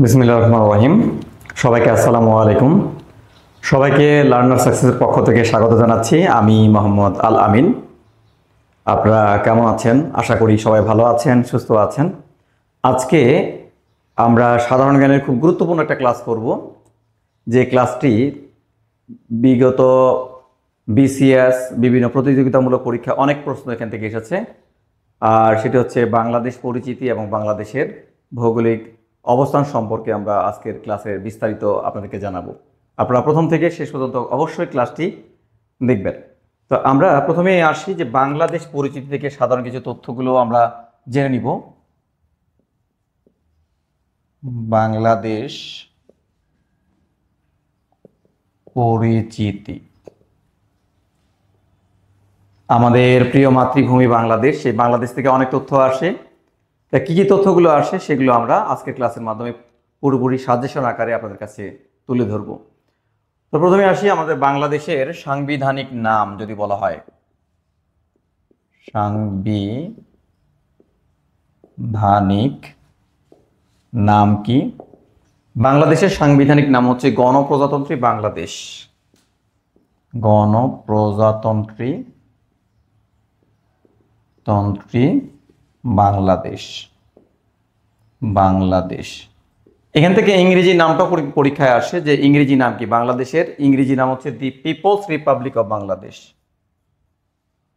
বিসমিল্লাহির রহমানির রহিম। সবাইকে আসসালামু আলাইকুম। সবাইকে লার্নার সাকসেসের পক্ষ থেকে স্বাগত জানাচ্ছি। আমি মোহাম্মদ আল আমিন। আপনারা কেমন আছেন? আশা করি সবাই ভালো আছেন, সুস্থ আছেন। আজকে আমরা সাধারণ জ্ঞানের খুব গুরুত্বপূর্ণ একটা ক্লাস করব, যে ক্লাসটি বিগত বিসিএস বিভিন্ন প্রতিযোগিতামূলক পরীক্ষা অনেক প্রশ্ন এখান থেকে এসেছে। আর সেটি হচ্ছে বাংলাদেশ পরিচিতি এবং বাংলাদেশের ভৌগোলিক অবস্থান সম্পর্কে আমরা আজকের ক্লাসের বিস্তারিত আপনাদেরকে জানাবো। আপনারা প্রথম থেকে শেষ পর্যন্ত অবশ্যই ক্লাসটি দেখবেন। তো আমরা প্রথমে আসি যে বাংলাদেশ পরিচিতি থেকে সাধারণ কিছু তথ্যগুলো আমরা জেনে নিব। বাংলাদেশ পরিচিতি, আমাদের প্রিয় মাতৃভূমি বাংলাদেশ, সেই বাংলাদেশ থেকে অনেক তথ্য আসে। তা কী কী তথ্যগুলো আসে সেগুলো আমরা আজকের ক্লাসের মাধ্যমে পুরোপুরি সাজেশন আকারে আপনাদের কাছে তুলে ধরব। তো প্রথমে আসি আমাদের বাংলাদেশের সাংবিধানিক নাম যদি বলা হয়, সাংবিধানিক নাম কি? বাংলাদেশের সাংবিধানিক নাম হচ্ছে গণপ্রজাতন্ত্রী বাংলাদেশ। গণপ্রজাতন্ত্রী বাংলাদেশ। বাংলাদেশ এখান থেকে ইংরেজি নামটা পরীক্ষায় আসে, যে ইংরেজি নাম কি? বাংলাদেশের ইংরেজি নাম হচ্ছে the People's Republic of Bangladesh.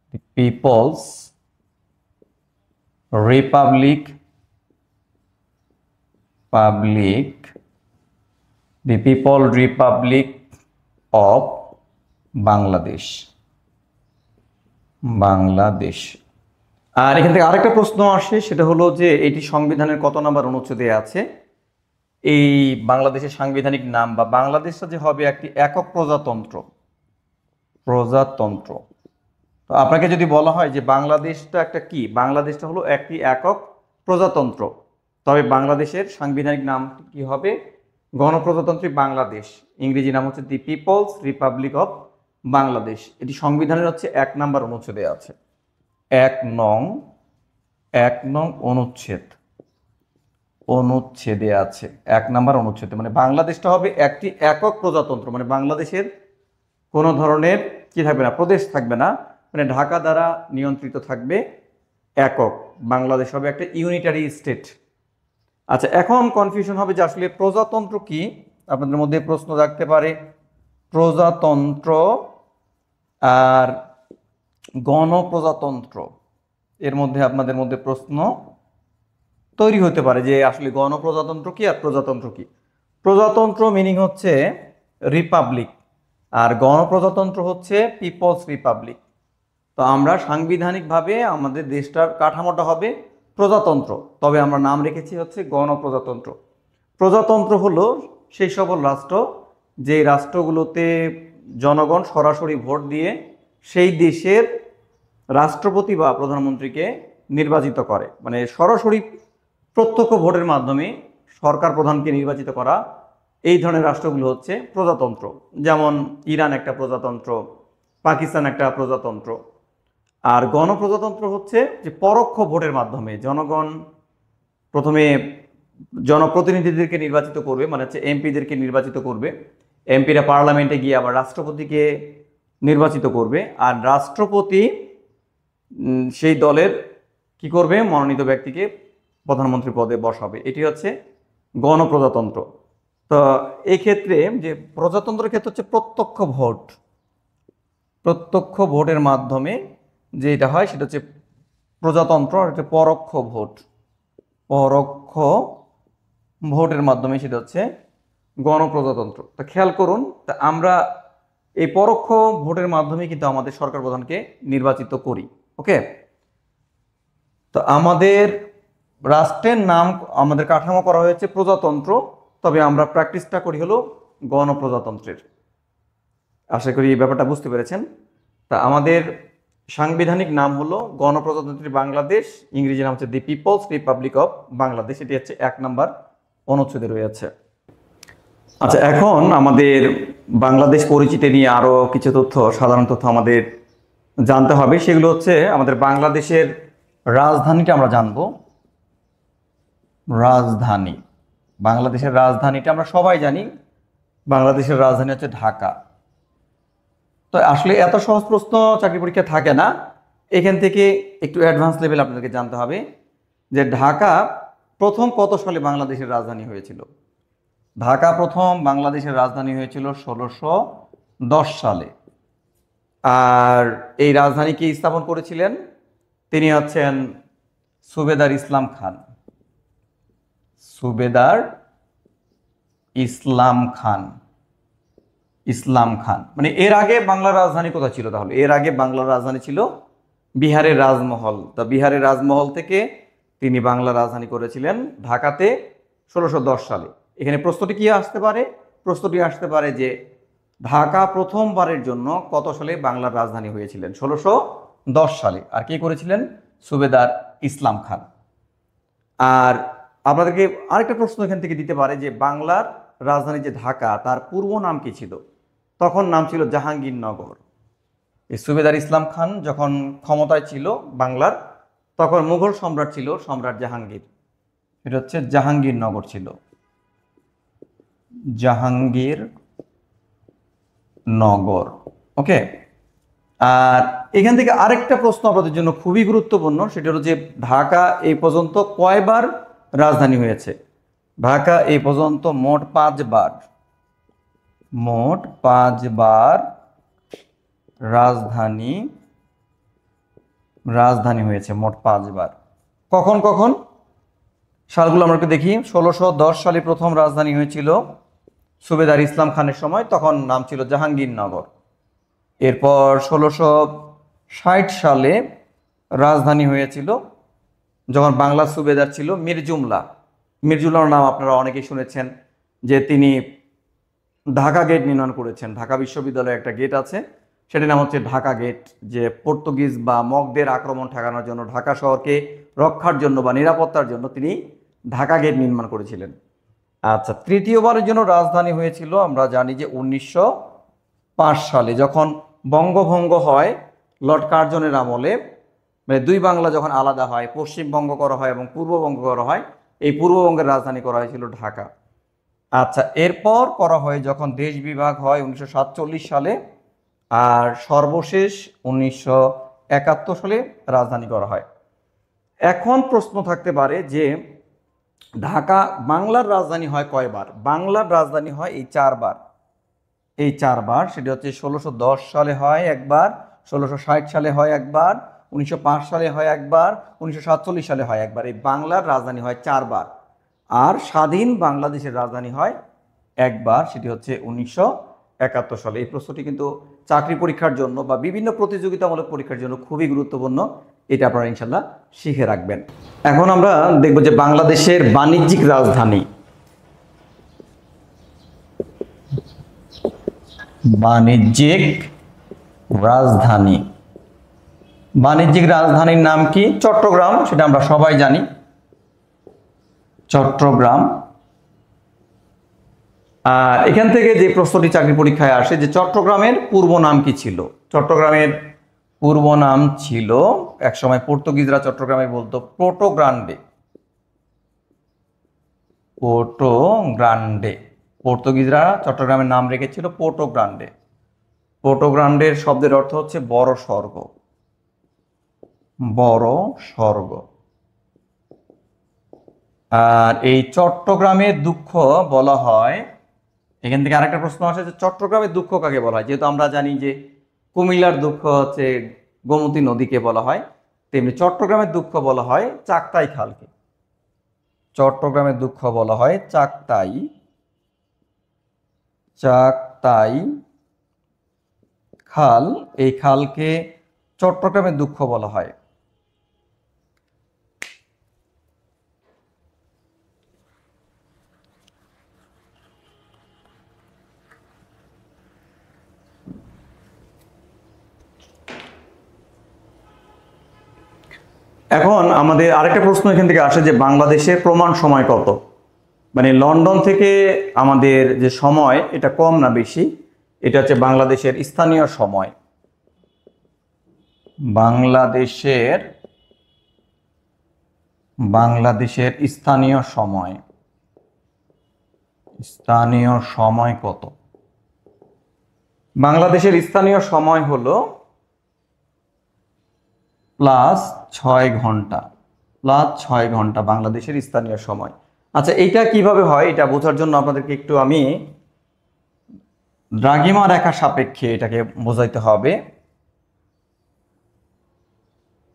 The People's Republic the People Republic of Bangladesh. Bangladesh. আর এখান থেকে আরেকটা প্রশ্ন আসে, সেটা হলো যে এটি সংবিধানের কত নম্বর অনুচ্ছেদে আছে? এই বাংলাদেশের সাংবিধানিক নাম বা বাংলাদেশটা যে হবে একটি একক প্রজাতন্ত্র। তো আপনাকে যদি বলা হয় যে বাংলাদেশটা একটা কি, বাংলাদেশটা হলো একটি একক প্রজাতন্ত্র, তবে বাংলাদেশের সাংবিধানিক নাম কি হবে? গণপ্রজাতন্ত্রী বাংলাদেশ। ইংরেজি নাম হচ্ছে the People's Republic of Bangladesh. এটি সংবিধানের হচ্ছে 1 নম্বর অনুচ্ছেদে আছে। 1 নং অনুচ্ছেদে আছে, 1 নম্বর অনুচ্ছেদে। মানে বাংলাদেশটা হবে একটি একক প্রজাতন্ত্র, মানে বাংলাদেশের কোনো ধরনের কি থাকবে না, প্রদেশ থাকবে না, মানে ঢাকা দ্বারা নিয়ন্ত্রিত থাকবে, একক। বাংলাদেশ হবে একটা ইউনিটারি স্টেট। আচ্ছা, এখন কনফিউশন হবে যে আসলে প্রজাতন্ত্র কি? আপনাদের মধ্যে প্রশ্ন রাখতে পারে প্রজাতন্ত্র আর গণপ্রজাতন্ত্র, এর মধ্যে আপনাদের মধ্যে প্রশ্ন তৈরি হতে পারে যে আসলে গণপ্রজাতন্ত্র কি আর প্রজাতন্ত্র কি। প্রজাতন্ত্র মিনিং হচ্ছে রিপাবলিক, আর গণপ্রজাতন্ত্র হচ্ছে পিপলস রিপাবলিক। তো আমরা সাংবিধানিকভাবে আমাদের দেশটার কাঠামোটা হবে প্রজাতন্ত্র, তবে আমরা নাম রেখেছি হচ্ছে গণপ্রজাতন্ত্র। প্রজাতন্ত্র হলো সেই সকল রাষ্ট্র যে রাষ্ট্রগুলোতে জনগণ সরাসরি ভোট দিয়ে সেই দেশের রাষ্ট্রপতি বা প্রধানমন্ত্রীকে নির্বাচিত করে, মানে সরাসরি প্রত্যক্ষ ভোটের মাধ্যমে সরকার প্রধানকে নির্বাচিত করা। এই ধরনের রাষ্ট্রগুলো হচ্ছে প্রজাতন্ত্র। যেমন ইরান একটা প্রজাতন্ত্র, পাকিস্তান একটা প্রজাতন্ত্র। আর গণপ্রজাতন্ত্র হচ্ছে যে পরোক্ষ ভোটের মাধ্যমে জনগণ প্রথমে জনপ্রতিনিধিদেরকে নির্বাচিত করবে, মানে হচ্ছে এমপিদেরকে নির্বাচিত করবে, এমপিরা পার্লামেন্টে গিয়ে আবার রাষ্ট্রপতিকে নির্বাচিত করবে, আর রাষ্ট্রপতি সেই দলের কি করবে, মনোনীত ব্যক্তিকে প্রধানমন্ত্রী পদে বসাবে। এটি হচ্ছে গণপ্রজাতন্ত্র। তো এই ক্ষেত্রে যে প্রজাতন্ত্রের ক্ষেত্রে হচ্ছে প্রত্যক্ষ ভোটের মাধ্যমে যেটা হয় সেটা হচ্ছে প্রজাতন্ত্র, আর হচ্ছে পরোক্ষ ভোটের মাধ্যমে সেটা হচ্ছে গণপ্রজাতন্ত্র। তো খেয়াল করুন, তা আমরা এই পরোক্ষ ভোটের মাধ্যমে কিন্তু আমাদের সরকার প্রধানকে নির্বাচিত করি। ওকে, তো আমাদের রাষ্ট্রের নাম, আমাদের কাঠামো করা হয়েছে প্রজাতন্ত্র, তবে আমরা প্র্যাকটিসটা করি হলো গণপ্রজাতন্ত্রের। আশা করি এই ব্যাপারটা বুঝতে পেরেছেন। তা আমাদের সাংবিধানিক নাম হলো গণপ্রজাতন্ত্রী বাংলাদেশ, ইংরেজি নাম হচ্ছে the People's Republic of Bangladesh. এটি হচ্ছে 1 নম্বর অনুচ্ছেদে রয়েছে। আচ্ছা, এখন আমাদের বাংলাদেশ পরিচিতি নিয়ে আরও কিছু তথ্য, সাধারণ তথ্য আমাদের জানতে হবে। সেগুলো হচ্ছে আমাদের বাংলাদেশের রাজধানীটা আমরা জানবো। রাজধানী বাংলাদেশের রাজধানীটা আমরা সবাই জানি, বাংলাদেশের রাজধানী হচ্ছে ঢাকা। তো আসলে এত সহজ প্রশ্ন চাকরি পরীক্ষা থাকে না, এখান থেকে একটু অ্যাডভান্স লেভেল আপনাদেরকে জানতে হবে যে ঢাকা প্রথম কত সালে বাংলাদেশের রাজধানী হয়েছিল। ঢাকা প্রথম বাংলাদেশের রাজধানী হয়েছিল 1610 সালে। আর এই রাজধানীকে স্থাপন করেছিলেন, তিনি হচ্ছেন সুবেদার ইসলাম খান। সুবেদার ইসলাম খান, ইসলাম খান। মানে এর আগে বাংলার রাজধানী কোথায় ছিল তাহলে? এর আগে বাংলার রাজধানী ছিল বিহারের রাজমহল। তা বিহারের রাজমহল থেকে তিনি বাংলার রাজধানী করেছিলেন ঢাকাতে 1610 সালে। এখানে প্রশ্নটি কি আসতে পারে? প্রশ্নটি আসতে পারে যে ঢাকা প্রথমবারের জন্য কত সালে বাংলার রাজধানী হয়েছিলেন? 1610 সালে। আর কে করেছিলেন? সুবেদার ইসলাম খান। আর আপনাদেরকে আরেকটা প্রশ্ন এখান থেকে দিতে পারে যে বাংলার রাজধানী যে ঢাকা, তার পূর্ব নাম কি ছিল? তখন নাম ছিল জাহাঙ্গীরনগর। এই সুবেদার ইসলাম খান যখন ক্ষমতায় ছিল বাংলার, তখন মুঘল সম্রাট ছিল সম্রাট জাহাঙ্গীর। এটা হচ্ছে জাহাঙ্গীরনগর ছিল, জাহাঙ্গীরনগর। ওকে। আর এখান থেকে আরেকটা প্রশ্ন আপনাদের জন্য খুবই গুরুত্বপূর্ণ, সেটা হলো যে ঢাকা এই পর্যন্ত কয়বার রাজধানী হয়েছে? ঢাকা এই পর্যন্ত মোট 5 বার, মোট 5 বার রাজধানী হয়েছে, মোট 5 বার। কখন কখন সালগুলো আমরা একটু দেখি। 1610 সালে প্রথম রাজধানী হয়েছিল সুবেদার ইসলাম খানের সময়, তখন নাম ছিল জাহাঙ্গীরনগর। এরপর 1660 সালে রাজধানী হয়েছিল যখন বাংলার সুবেদার ছিল মিরজুমলা। মিরজুমলার নাম আপনারা অনেকেই শুনেছেন, যে তিনি ঢাকা গেট নির্মাণ করেছেন। ঢাকা বিশ্ববিদ্যালয়ে একটা গেট আছে, সেটির নাম হচ্ছে ঢাকা গেট, যে পর্তুগিজ বা মগদের আক্রমণ ঠেকানোর জন্য, ঢাকা শহরকে রক্ষার জন্য বা নিরাপত্তার জন্য তিনি ঢাকা গেট নির্মাণ করেছিলেন। আচ্ছা, তৃতীয়বারের জন্য রাজধানী হয়েছিল আমরা জানি যে 1905 সালে, যখন বঙ্গভঙ্গ হয় লর্ড কার্জনের আমলে। মানে দুই বাংলা যখন আলাদা হয়, পশ্চিমবঙ্গ করা হয় এবং পূর্ববঙ্গ করা হয়, এই পূর্ববঙ্গের রাজধানী করা হয়েছিল ঢাকা। আচ্ছা, এরপর করা হয় যখন দেশ বিভাগ হয় 1947 সালে, আর সর্বশেষ 1971 সালে রাজধানী করা হয়। এখন প্রশ্ন থাকতে পারে যে ঢাকা বাংলার রাজধানী হয় কয়বার? বাংলার রাজধানী হয় এই 4 বার, এই 4 বার। সেটা হচ্ছে 1610 সালে হয় একবার, 1660 সালে হয় একবার, 1905 সালে হয় একবার, 1947 সালে হয় একবার। এই বাংলার রাজধানী হয় 4 বার। আর স্বাধীন বাংলাদেশের রাজধানী হয় একবার, সেটি হচ্ছে 1971 সালে। এই প্রশ্নটি কিন্তু চাকরি পরীক্ষার জন্য বা বিভিন্ন প্রতিযোগিতামূলক পরীক্ষার জন্য খুবই গুরুত্বপূর্ণ, এটা আপনারা ইনশাল্লাহ শিখে রাখবেন। এখন আমরা দেখব যে বাংলাদেশের বাণিজ্যিক রাজধানী। বাণিজ্যিক রাজধানী, বাণিজ্যিক রাজধানীর নাম কি? চট্টগ্রাম, সেটা আমরা সবাই জানি, চট্টগ্রাম। আর এখান থেকে যে প্রশ্নটি চাকরি পরীক্ষায় আসে যে চট্টগ্রামের পূর্ব নাম কি ছিল? চট্টগ্রামের পূর্ব নাম ছিল, একসময় পর্তুগিজরা চট্টগ্রামে বলতো পোর্টো গ্রান্ডে, পোর্টো গ্রান্ডে। পর্তুগিজরা চট্টগ্রামের নাম রেখেছিল পোর্টো গ্রান্ডে। পোর্টো গ্রান্ডের শব্দের অর্থ হচ্ছে বড় স্বর্গ, বড় স্বর্গ। আর এই চট্টগ্রামের দুঃখ বলা হয়, এখান থেকে আরেকটা প্রশ্ন আসে যে চট্টগ্রামের দুঃখ কাকে বলা হয়? যেহেতু আমরা জানি যে কুমিল্লার দুঃখ হচ্ছে গোমতী নদীকে বলা হয়, তেমনি চট্টগ্রামের দুঃখ বলা হয় চাকতাই খালকে। চট্টগ্রামের দুঃখ বলা হয় চাকতাই, চাকতাই খাল। এই খালকে চট্টগ্রামের দুঃখ বলা হয়। এখন আমাদের আরেকটা প্রশ্ন এখান থেকে আসে যে বাংলাদেশের প্রমাণ সময় কত? মানে লন্ডন থেকে আমাদের যে সময়, এটা কম না বেশি? এটা হচ্ছে বাংলাদেশের স্থানীয় সময়। বাংলাদেশের স্থানীয় সময়। স্থানীয় সময় কত? বাংলাদেশের স্থানীয় সময় হলো +6 ঘন্টা, +6 ঘন্টা বাংলাদেশের স্থানীয় সময়। আচ্ছা, এইটা কিভাবে হয় এটা বোঝার জন্য আপনাদেরকে একটু আমি দ্রাঘিমা রেখা সাপেক্ষে এটাকে বোঝাইতে হবে।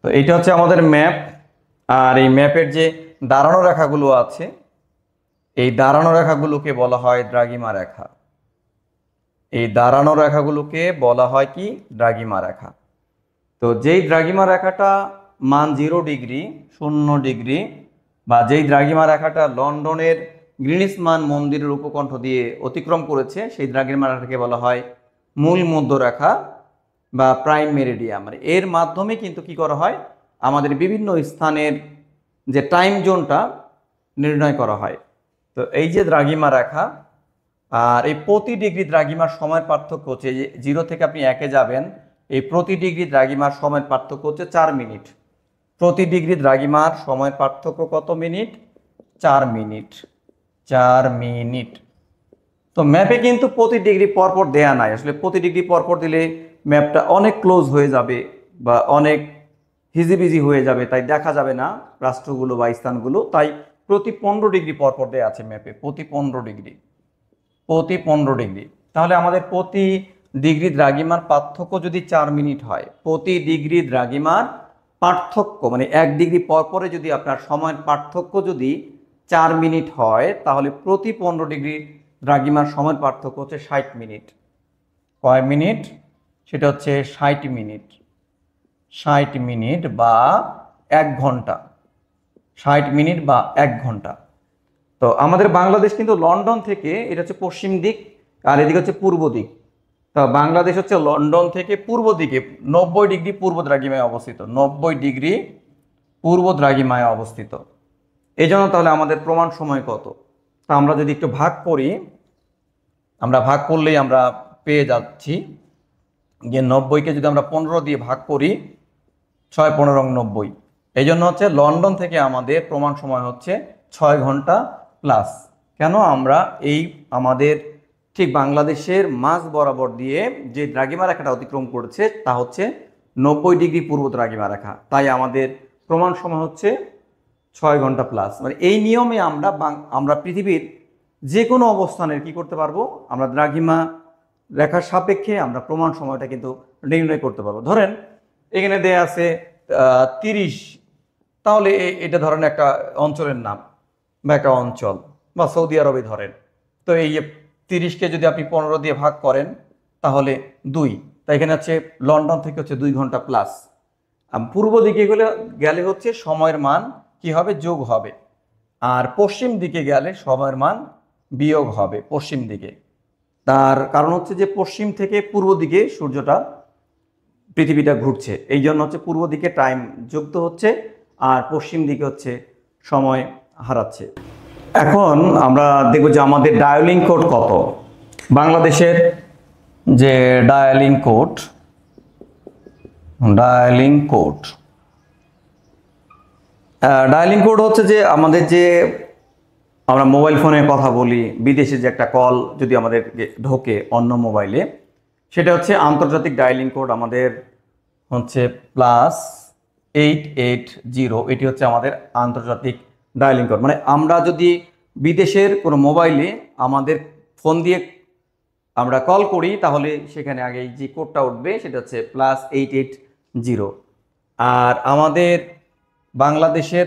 তো এইটা হচ্ছে আমাদের ম্যাপ, আর এই ম্যাপের যে দাঁড়ানো রেখাগুলো আছে, এই দাঁড়ানো রেখাগুলোকে বলা হয় দ্রাঘিমা রেখা। এই দাঁড়ানো রেখাগুলোকে বলা হয় কি? দ্রাঘিমা রেখা। তো যেই দ্রাঘিমা রেখাটা মান 0 ডিগ্রি, 0 ডিগ্রি, বা যেই দ্রাঘিমা রেখাটা লন্ডনের গ্রিনিচ মান মন্দিরের উপকণ্ঠ দিয়ে অতিক্রম করেছে, সেই দ্রাঘিমা রেখাকে বলা হয় মূল মধ্যরেখা বা প্রাইম মেরিডিয়ান। মানে এর মাধ্যমে কিন্তু কি করা হয়, আমাদের বিভিন্ন স্থানের যে টাইম জোনটা নির্ণয় করা হয়। তো এই যে দ্রাঘিমা রেখা, আর এই প্রতি ডিগ্রি দ্রাঘিমার সময়ের পার্থক্য হচ্ছে, 0 থেকে আপনি 1-এ যাবেন, এই প্রতি ডিগ্রি দ্রাঘিমার সময়ের পার্থক্য হচ্ছে 4 মিনিট। প্রতি ডিগ্রি দ্রাঘিমার সময়ের পার্থক্য কত মিনিট? 4 মিনিট। 4 মিনিট। তো ম্যাপে কিন্তু প্রতি ডিগ্রি পরপর দেয়া নাই। আসলে প্রতি ডিগ্রি পরপর দিলে ম্যাপটা অনেক ক্লোজ হয়ে যাবে বা অনেক হিজিবিজি হয়ে যাবে, তাই দেখা যাবে না রাষ্ট্রগুলো বা স্থানগুলো। তাই প্রতি 15 ডিগ্রি পরপর দেয়া আছে ম্যাপে, প্রতি 15 ডিগ্রি, প্রতি 15 ডিগ্রি। তাহলে আমাদের প্রতি ডিগ্রি দ্রাঘিমার পার্থক্য যদি 4 মিনিট হয়, প্রতি ডিগ্রি দ্রাঘিমার পার্থক্য মানে 1 ডিগ্রি পরপরে যদি আপনার সময়ের পার্থক্য যদি 4 মিনিট হয়, তাহলে প্রতি 15 ডিগ্রি দ্রাঘিমার সময়ের পার্থক্য হচ্ছে 60 মিনিট। কয় মিনিট? সেটা হচ্ছে 60 মিনিট। 60 মিনিট বা 1 ঘন্টা। 60 মিনিট বা 1 ঘন্টা। তো আমাদের বাংলাদেশ কিন্তু লন্ডন থেকে, এটা হচ্ছে পশ্চিম দিক আর এদিকে হচ্ছে পূর্ব দিক। তো বাংলাদেশ হচ্ছে লন্ডন থেকে পূর্ব দিকে 90 ডিগ্রি পূর্ব দ্রাঘিমায় অবস্থিত, 90 ডিগ্রি পূর্ব দ্রাঘিমায় অবস্থিত। এই জন্য তাহলে আমাদের প্রমাণ সময় কত? তা আমরা যদি একটু ভাগ করি, আমরা ভাগ করলেই আমরা পেয়ে যাচ্ছি যে 90-কে যদি আমরা 15 দিয়ে ভাগ করি, 6-15-90। এই জন্য হচ্ছে লন্ডন থেকে আমাদের প্রমাণ সময় হচ্ছে 6 ঘন্টা প্লাস। কেন? আমরা এই আমাদের ঠিক বাংলাদেশের মাঝ বরাবর দিয়ে যে দ্রাঘিমা রেখাটা অতিক্রম করেছে তা হচ্ছে 90 ডিগ্রি পূর্ব দ্রাঘিমা রেখা, তাই আমাদের প্রমাণ সময় হচ্ছে 6 ঘন্টা প্লাস। মানে এই নিয়মে আমরা পৃথিবীর যে কোনো অবস্থানের কি করতে পারবো, আমরা দ্রাঘিমা রেখার সাপেক্ষে আমরা প্রমাণ সময়টা কিন্তু নির্ণয় করতে পারবো। ধরেন এখানে দেয়া আছে 30, তাহলে এটা ধরেন একটা অঞ্চলের নাম বা একটা অঞ্চল, বা সৌদি আরবে ধরেন। তো এই 30-কে যদি আপনি 15 দিয়ে ভাগ করেন তাহলে 2, তাই এখানে হচ্ছে লন্ডন থেকে হচ্ছে 2 ঘন্টা প্লাস। পূর্ব দিকে গেলে হচ্ছে সময়ের মান কি হবে? যোগ হবে। আর পশ্চিম দিকে গেলে সময়ের মান বিয়োগ হবে পশ্চিম দিকে। তার কারণ হচ্ছে যে পশ্চিম থেকে পূর্ব দিকে সূর্যটা, পৃথিবীটা ঘুরছে, এই জন্য হচ্ছে পূর্ব দিকে টাইম যুক্ত হচ্ছে আর পশ্চিম দিকে হচ্ছে সময় হারাচ্ছে। এখন আমরা দেখব যে আমাদের ডায়ালিং কোড কত। বাংলাদেশের যে ডায়ালিং কোড, ডায়ালিং কোড হচ্ছে যে আমাদের যে আমরা মোবাইল ফোনে কথা বলি, বিদেশে যে একটা কল যদি আমাদের ঢোকে অন্য মোবাইলে, সেটা হচ্ছে আন্তর্জাতিক ডায়ালিং কোড আমাদের হচ্ছে +880। এটি হচ্ছে আমাদের আন্তর্জাতিক ডায়ালিং কোড। মানে আমরা যদি বিদেশের কোনো মোবাইলে আমাদের ফোন দিয়ে আমরা কল করি, তাহলে সেখানে আগে যে কোডটা উঠবে সেটা হচ্ছে +880। আর আমাদের বাংলাদেশের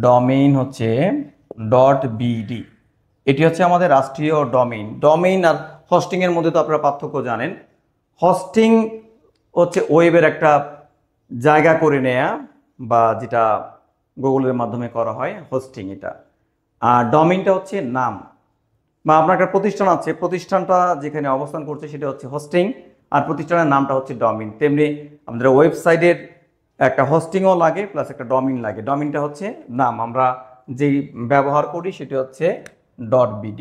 ডোমেইন হচ্ছে .bd। এটি হচ্ছে আমাদের রাষ্ট্রীয় ডোমেইন। আর হোস্টিং এর মধ্যে তো আপনারা পার্থক্য জানেন। হোস্টিং হচ্ছে ওয়েবের একটা জায়গা করে নেয়া, বা যেটা গুগলের মাধ্যমে করা হয় হোস্টিং এটা। আর ডোমেইনটা হচ্ছে নাম, বা আপনার একটা প্রতিষ্ঠান আছে, প্রতিষ্ঠানটা যেখানে অবস্থান করছে সেটা হচ্ছে হোস্টিং, আর প্রতিষ্ঠানের নামটা হচ্ছে ডোমেইন। তেমনি আমাদের ওয়েবসাইটের একটা হোস্টিংও লাগে প্লাস একটা ডোমেইন লাগে। ডোমেইনটা হচ্ছে নাম, আমরা যেই ব্যবহার করি সেটা হচ্ছে .bd।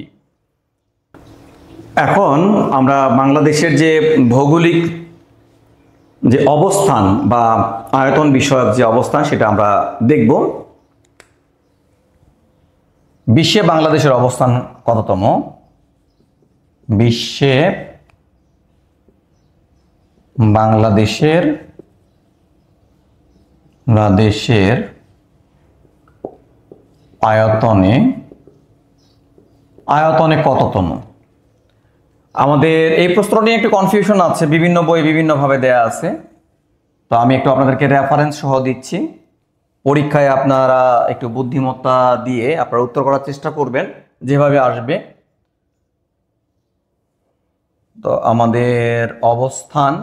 এখন আমরা বাংলাদেশের যে ভৌগোলিক যে অবস্থান বা আয়তন বিষয়ক যে অবস্থান সেটা আমরা দেখব। বিশ্বে বাংলাদেশের অবস্থান কততম? বিশ্বে বাংলাদেশের আয়তনে কততম? আমাদের এই প্রশ্ন নিয়ে একটু কনফিউশন আছে, বিভিন্ন বই বিভিন্নভাবে দেয়া আছে। তো আমি একটু আপনাদেরকে রেফারেন্স সহ দিচ্ছি। পরীক্ষায় আপনারা একটু বুদ্ধিমত্তা দিয়ে আপনারা উত্তর করার চেষ্টা করবেন যেভাবে আসবে। তো আমাদের অবস্থান,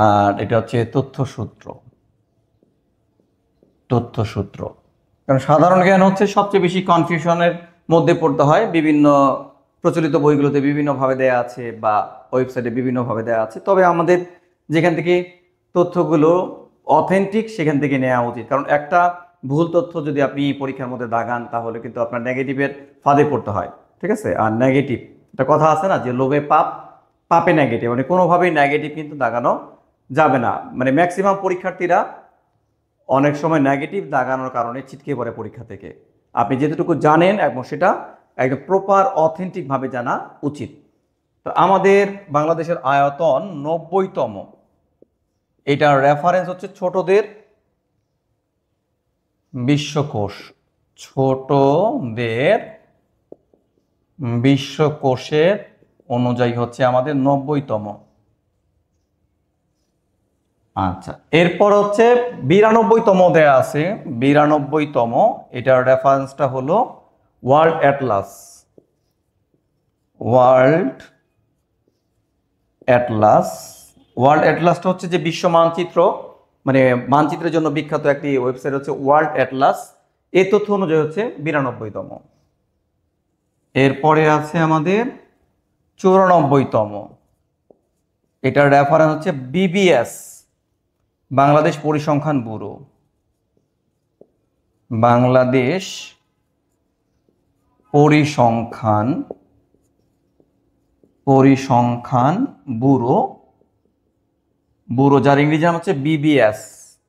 আর এটা হচ্ছে তথ্যসূত্র। কারণ সাধারণ জ্ঞান হচ্ছে সবচেয়ে বেশি কনফিউশনের মধ্যে পড়তে হয়। বিভিন্ন প্রচলিত বইগুলোতে বিভিন্নভাবে দেয়া আছে বা ওয়েবসাইটে বিভিন্নভাবে দেয়া আছে, তবে আমাদের যেখান থেকে তথ্যগুলো অথেন্টিক সেখান থেকে নেওয়া উচিত। কারণ একটা ভুল তথ্য যদি আপনি পরীক্ষার মধ্যে দাগান তাহলে কিন্তু আপনার নেগেটিভের ফাঁদে পড়তে হয়, ঠিক আছে? আর নেগেটিভ, একটা কথা আছে না যে লোভে পাপ, পাপে নেগেটিভ, মানে কোনোভাবেই নেগেটিভ কিন্তু দাগানো যাবে না। মানে ম্যাক্সিমাম পরীক্ষার্থীরা অনেক সময় নেগেটিভ দাগানোর কারণে ছিটকে পড়ে পরীক্ষা থেকে। আপনি যেটুকু জানেন এবং সেটা একদম প্রপার অথেন্টিকভাবে জানা উচিত। তো আমাদের বাংলাদেশের আয়তন 90তম। এটার রেফারেন্স হচ্ছে ছোটদের বিশ্বকোষ। ছোটদের বিশ্বকোষের অনুযায়ী হচ্ছে আমাদের 90তম। আচ্ছা, এরপর হচ্ছে 92তম দেয়া আছে। 92তম, এটার রেফারেন্সটা হলো ওয়ার্ল্ড অ্যাটলাস। ওয়ার্ল্ড অ্যাটলাসটা হচ্ছে যে বিশ্ব মানচিত্র, মানে মানচিত্রের জন্য বিখ্যাত একটি ওয়েবসাইট হচ্ছে ওয়ার্ল্ড অ্যাটলাস। এই তথ্য অনুযায়ী হচ্ছে 92তম। এরপরে আছে আমাদের 94তম। এটার রেফারেন্স হচ্ছে বিবিএস, বাংলাদেশ পরিসংখ্যান ব্যুরো। বাংলাদেশ পরিসংখ্যান ব্যুরো, যার ইংরেজি নাম হচ্ছে BBS,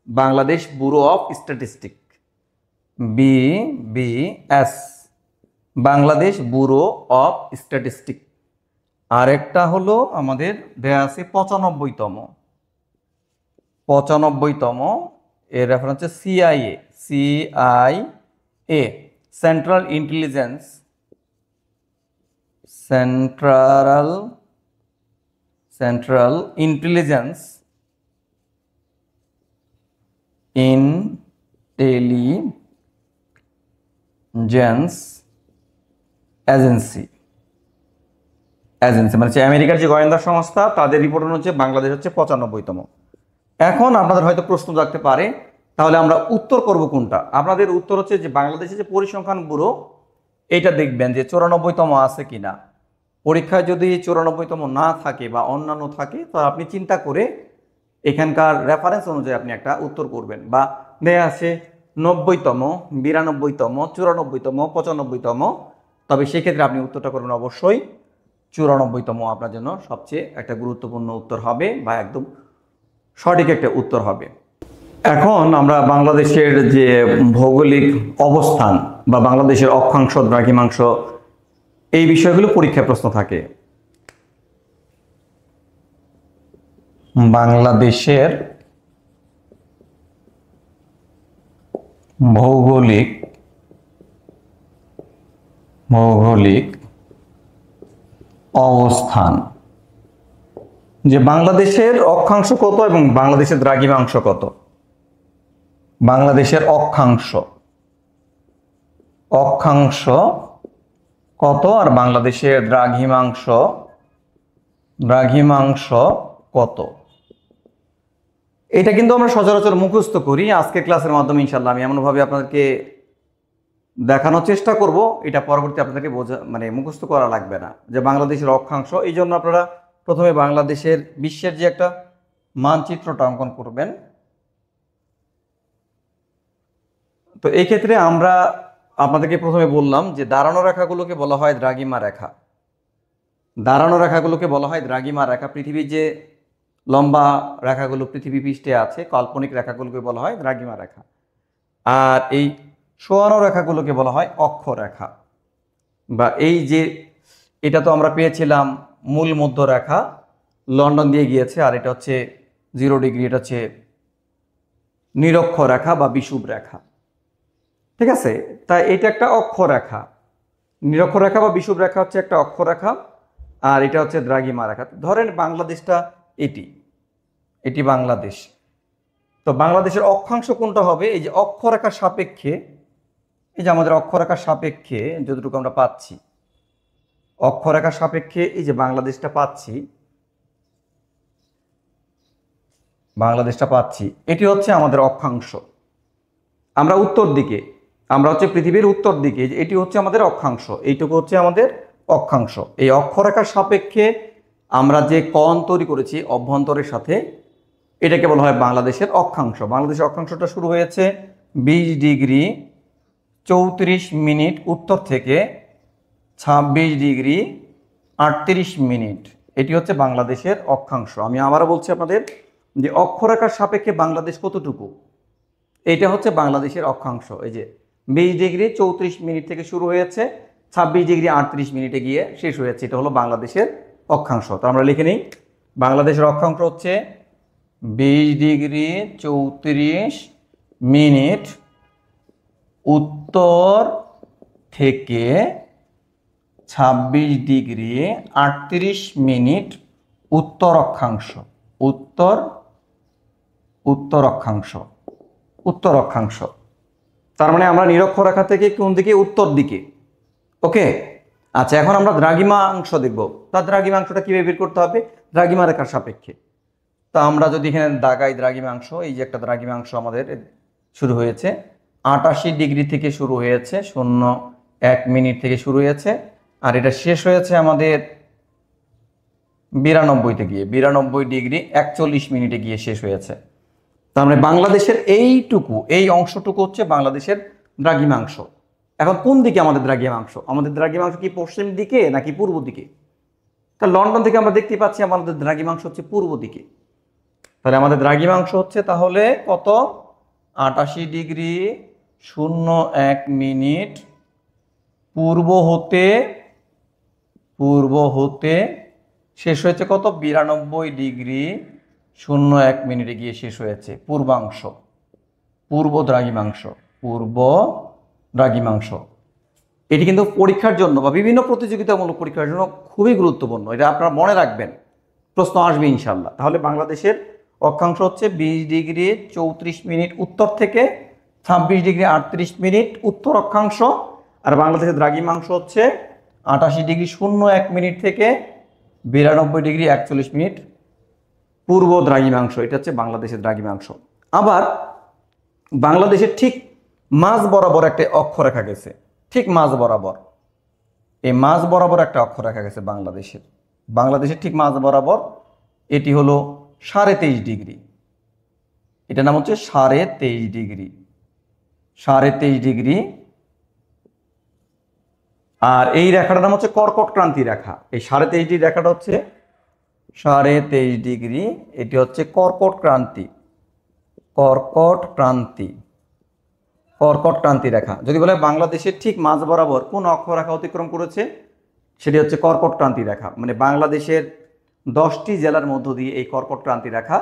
Bangladesh bureau of statistic. BBS, Bangladesh bureau of statistic. আরেকটা হলো আমাদের দেয়া আছে 95তম। এর রেফারেন্স হচ্ছে সিআইএ, সেন্ট্রাল ইন্টেলিজেন্স এজেন্সি, মানে হচ্ছে আমেরিকার যে গোয়েন্দা সংস্থা, তাদের রিপোর্ট হচ্ছে বাংলাদেশ হচ্ছে 95তম। এখন আপনাদের হয়তো প্রশ্ন থাকতে পারে, তাহলে আমরা উত্তর করব কোনটা? আপনাদের উত্তর হচ্ছে যে বাংলাদেশের যে পরিসংখ্যান ব্যুরো, এটা দেখবেন যে 94তম আছে কিনা। পরীক্ষায় যদি 94তম না থাকে বা অন্যান্য থাকে, তো আপনি চিন্তা করে এখানকার রেফারেন্স অনুযায়ী আপনি একটা উত্তর করবেন। বা দেয়া আছে 90তম, 92তম, 94তম, 95তম, তবে সেক্ষেত্রে আপনি উত্তরটা করবেন অবশ্যই 94তম। আপনার জন্য সবচেয়ে একটা গুরুত্বপূর্ণ উত্তর হবে বা একদম সঠিক একটা উত্তর হবে। এখন আমরা বাংলাদেশের যে ভৌগোলিক অবস্থান বা বাংলাদেশের অক্ষাংশ, দ্রাঘিমাংশ, এই বিষয়গুলো পরীক্ষায় প্রশ্ন থাকে। বাংলাদেশের ভৌগোলিক অবস্থান, যে বাংলাদেশের অক্ষাংশ কত এবং বাংলাদেশের দ্রাঘিমাংশ কত। বাংলাদেশের অক্ষাংশ কত আর বাংলাদেশের দ্রাঘিমাংশ কত, এটা কিন্তু আমরা সচরাচর মুখস্থ করি। আজকের ক্লাসের মাধ্যমে ইনশাআল্লাহ আমি এমনভাবে আপনাদেরকে দেখানোর চেষ্টা করব, এটা পরবর্তী আপনাদেরকে মানে মুখস্থ করা লাগবে না, যে বাংলাদেশের অক্ষাংশ। এই জন্য আপনারা প্রথমে বাংলাদেশের বিশ্বের যে একটা মানচিত্রটা অঙ্কন করবেন। তো এই ক্ষেত্রে আমরা আপনাদেরকে প্রথমে বললাম যে দাঁড়ানো রেখাগুলোকে বলা হয় দ্রাঘিমা রেখা। পৃথিবীর যে লম্বা রেখাগুলো পৃথিবী পৃষ্ঠে আছে, কাল্পনিক রেখাগুলোকে বলা হয় দ্রাঘিমা রেখা। আর এই শোয়ানো রেখাগুলোকে বলা হয় অক্ষরেখা, বা এই যে এটা তো আমরা পেয়েছিলাম মূল মধ্যরেখা, লন্ডন দিয়ে গিয়েছে, আর এটা হচ্ছে 0 ডিগ্রি, এটা হচ্ছে নিরক্ষরেখা বা বিষুব রেখা। ঠিক আছে, তাই এটা একটা অক্ষরেখা, নিরক্ষরেখা বা বিষুব রেখা হচ্ছে একটা অক্ষরেখা, আর এটা হচ্ছে দ্রাঘিমা রেখা। ধরেন বাংলাদেশটা এটি, এটি বাংলাদেশ। তো বাংলাদেশের অক্ষাংশ কোনটা হবে? এই যে অক্ষরেখার সাপেক্ষে, এই যে আমাদের অক্ষরেখার সাপেক্ষে যতটুকু আমরা পাচ্ছি, অক্ষরেখার সাপেক্ষে এই যে বাংলাদেশটা পাচ্ছি, বাংলাদেশটা পাচ্ছি, এটি হচ্ছে আমাদের অক্ষাংশ। আমরা উত্তর দিকে, আমরা হচ্ছে পৃথিবীর উত্তর দিকে, এটি হচ্ছে আমাদের অক্ষাংশ, এইটুকু হচ্ছে আমাদের অক্ষাংশ। এই অক্ষরেখার সাপেক্ষে আমরা যে কোণ তৈরি করেছি অভ্যন্তরের সাথে, এটাকে বলা হয় বাংলাদেশের অক্ষাংশ। বাংলাদেশের অক্ষাংশটা শুরু হয়েছে 20 ডিগ্রি 34 মিনিট উত্তর থেকে 26 ডিগ্রি 38 মিনিট, এটি হচ্ছে বাংলাদেশের অক্ষাংশ। আমি আবারও বলছি আপনাদের যে অক্ষরেখার সাপেক্ষে বাংলাদেশ কতটুকু, এইটা হচ্ছে বাংলাদেশের অক্ষাংশ। এই যে 20 ডিগ্রি 34 মিনিট থেকে শুরু হয়েছে, 26 ডিগ্রি 38 মিনিটে গিয়ে শেষ হয়েছে, এটা হলো বাংলাদেশের অক্ষাংশ। তো আমরা লিখে নিই, বাংলাদেশের অক্ষাংশ হচ্ছে 20 ডিগ্রি 34 মিনিট উত্তর থেকে 26 ডিগ্রি 38 মিনিট উত্তর অক্ষাংশ, উত্তর অক্ষাংশ, উত্তর অক্ষাংশ। তার মানে আমরা নিরক্ষরেখা থেকে কোন দিকে? উত্তর দিকে। ওকে, আচ্ছা, এখন আমরা দ্রাঘিমাংশ দেখব। তার দ্রাঘিমাংশটা কিভাবে বের করতে হবে? দ্রাঘিমা রেখার সাপেক্ষে। তা আমরা যদি এখানে দাগাই দ্রাঘিমাংশ, এই যে একটা দ্রাঘিমাংশ আমাদের শুরু হয়েছে 88 ডিগ্রি থেকে শুরু হয়েছে, 01 মিনিট থেকে শুরু হয়েছে, আর এটা শেষ হয়েছে আমাদের 92-তে গিয়ে, 92 ডিগ্রি 41 মিনিটে গিয়ে শেষ হয়েছে। তার মানে বাংলাদেশের এইটুকু, এই অংশটুকু হচ্ছে বাংলাদেশের দ্রাঘিমাংশ। এখন কোন দিকে আমাদের দ্রাঘিমাংশ? আমাদের দ্রাঘিমাংশ কি পশ্চিম দিকে নাকি পূর্ব দিকে? তা লন্ডন থেকে আমরা দেখতে পাচ্ছি আমাদের দ্রাঘিমাংশ হচ্ছে পূর্ব দিকে। তাহলে আমাদের দ্রাঘিমাংশ হচ্ছে তাহলে কত? 88 ডিগ্রি 01 মিনিট পূর্ব হতে শেষ হয়েছে কত? 92 ডিগ্রি 01 মিনিটে গিয়ে শেষ হয়েছে পূর্বাংশ, পূর্ব দ্রাঘিমাংশ। এটি কিন্তু পরীক্ষার জন্য বা বিভিন্ন প্রতিযোগিতামূলক পরীক্ষার জন্য খুবই গুরুত্বপূর্ণ, এটা আপনারা মনে রাখবেন, প্রশ্ন আসবে ইনশাল্লাহ। তাহলে বাংলাদেশের অক্ষাংশ হচ্ছে 20 ডিগ্রি 34 মিনিট উত্তর থেকে 26 ডিগ্রি 38 মিনিট উত্তর অক্ষাংশ, আর বাংলাদেশের দ্রাঘিমাংশ হচ্ছে 88 ডিগ্রি 01 মিনিট থেকে 92 ডিগ্রি 41 মিনিট পূর্ব দ্রাঘিমাংশ, এটা হচ্ছে বাংলাদেশের দ্রাঘিমাংশ। আবার বাংলাদেশের ঠিক মাঝ বরাবর একটা অক্ষরেখা গেছে, ঠিক মাঝ বরাবর, এই মাঝ বরাবর একটা অক্ষরেখা গেছে বাংলাদেশের ঠিক মাঝ বরাবর, এটি হলো 23.5 ডিগ্রি, এটার নাম হচ্ছে 23.5 ডিগ্রি, 23.5 ডিগ্রি। আর এই রেখাটার নাম হচ্ছে কর্কট ক্রান্তি রেখা। এই 23.5 ডিগ্রি রেখাটা হচ্ছে 23.5 ডিগ্রি, এটি হচ্ছে কর্কট ক্রান্তি রেখা। যদি বলে বাংলাদেশের ঠিক মাঝ বরাবর কোন অক্ষরেখা অতিক্রম করেছে, সেটি হচ্ছে কর্কট ক্রান্তি রেখা। মানে বাংলাদেশের 10টি জেলার মধ্য দিয়ে এই কর্কট ক্রান্তি রেখা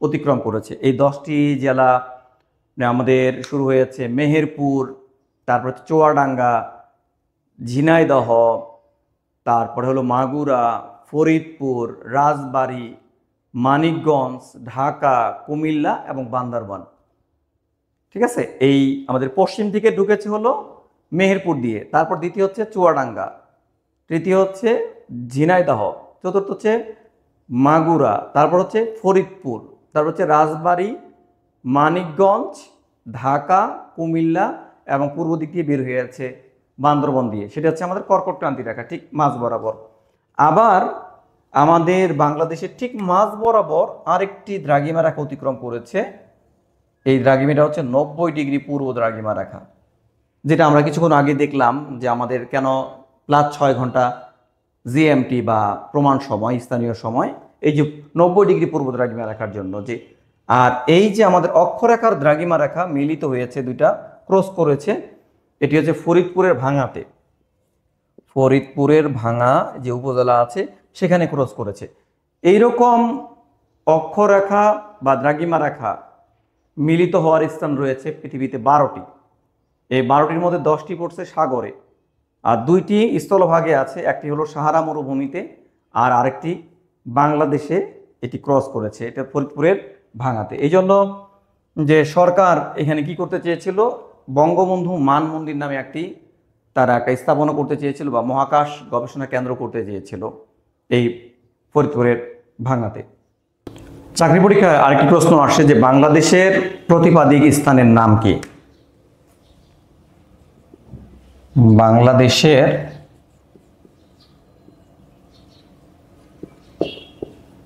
অতিক্রম করেছে। এই 10টি জেলা আমাদের শুরু হয়েছে মেহেরপুর, তারপর চুয়াডাঙ্গা, ঝিনাইদহ, তারপরে হলো মাগুরা, ফরিদপুর, রাজবাড়ী, মানিকগঞ্জ, ঢাকা, কুমিল্লা এবং বান্দরবান। ঠিক আছে, এই আমাদের পশ্চিম দিকে ঢুকেছে হলো মেহেরপুর দিয়ে, তারপর দ্বিতীয় হচ্ছে চুয়াডাঙ্গা, তৃতীয় হচ্ছে ঝিনাইদহ, চতুর্থ হচ্ছে মাগুরা, তারপর হচ্ছে ফরিদপুর, তারপর হচ্ছে রাজবাড়ী, মানিকগঞ্জ, ঢাকা, কুমিল্লা এবং পূর্ব দিক দিয়ে বের হয়ে যাচ্ছে বান্দরবন দিয়ে, সেটা হচ্ছে আমাদের কর্কট ক্রান্তি রেখা ঠিক মাঝ বরাবর। আবার আমাদের বাংলাদেশের ঠিক মাঝ বরাবর আরেকটি দ্রাঘিমা রেখা অতিক্রম করেছে, এই দ্রাঘিমাটা হচ্ছে 90 ডিগ্রি পূর্ব দ্রাঘিমা রেখা, যেটা আমরা কিছুক্ষণ আগে দেখলাম যে আমাদের কেন +6 ঘন্টা জিএমটি বা প্রমাণ সময়, স্থানীয় সময়, এই যে 90 ডিগ্রি পূর্ব দ্রাঘিমা রেখার জন্য। যে আর এই যে আমাদের অক্ষরেখার দ্রাঘিমা রেখা মিলিত হয়েছে, দুইটা ক্রস করেছে, এটি হচ্ছে ফরিদপুরের ভাঙাতে, ফরিদপুরের ভাঙা যে উপজেলা আছে সেখানে ক্রস করেছে। এইরকম অক্ষরেখা বা দ্রাঘিমা রেখা মিলিত হওয়ার স্থান রয়েছে পৃথিবীতে 12টি। এই 12টির মধ্যে 10টি পড়ছে সাগরে, আর 2টি স্থলভাগে আছে। একটি হলো সাহারা মরুভূমিতে, আর আরেকটি বাংলাদেশে এটি ক্রস করেছে। এটা ফরিদপুরের ভাঙাতে। এই জন্য যে সরকার এখানে কি করতে চেয়েছিল, বঙ্গবন্ধু মান মন্দির নামে তারা একটা স্থাপনা করতে চেয়েছিল বা মহাকাশ গবেষণা কেন্দ্র করতে চেয়েছিল এই ফরিদপুরের ভাঙাতে। চাকরি পরীক্ষায় আরেকটি প্রশ্ন আসে যে বাংলাদেশের প্রতিপাদিক স্থানের নাম কি? বাংলাদেশের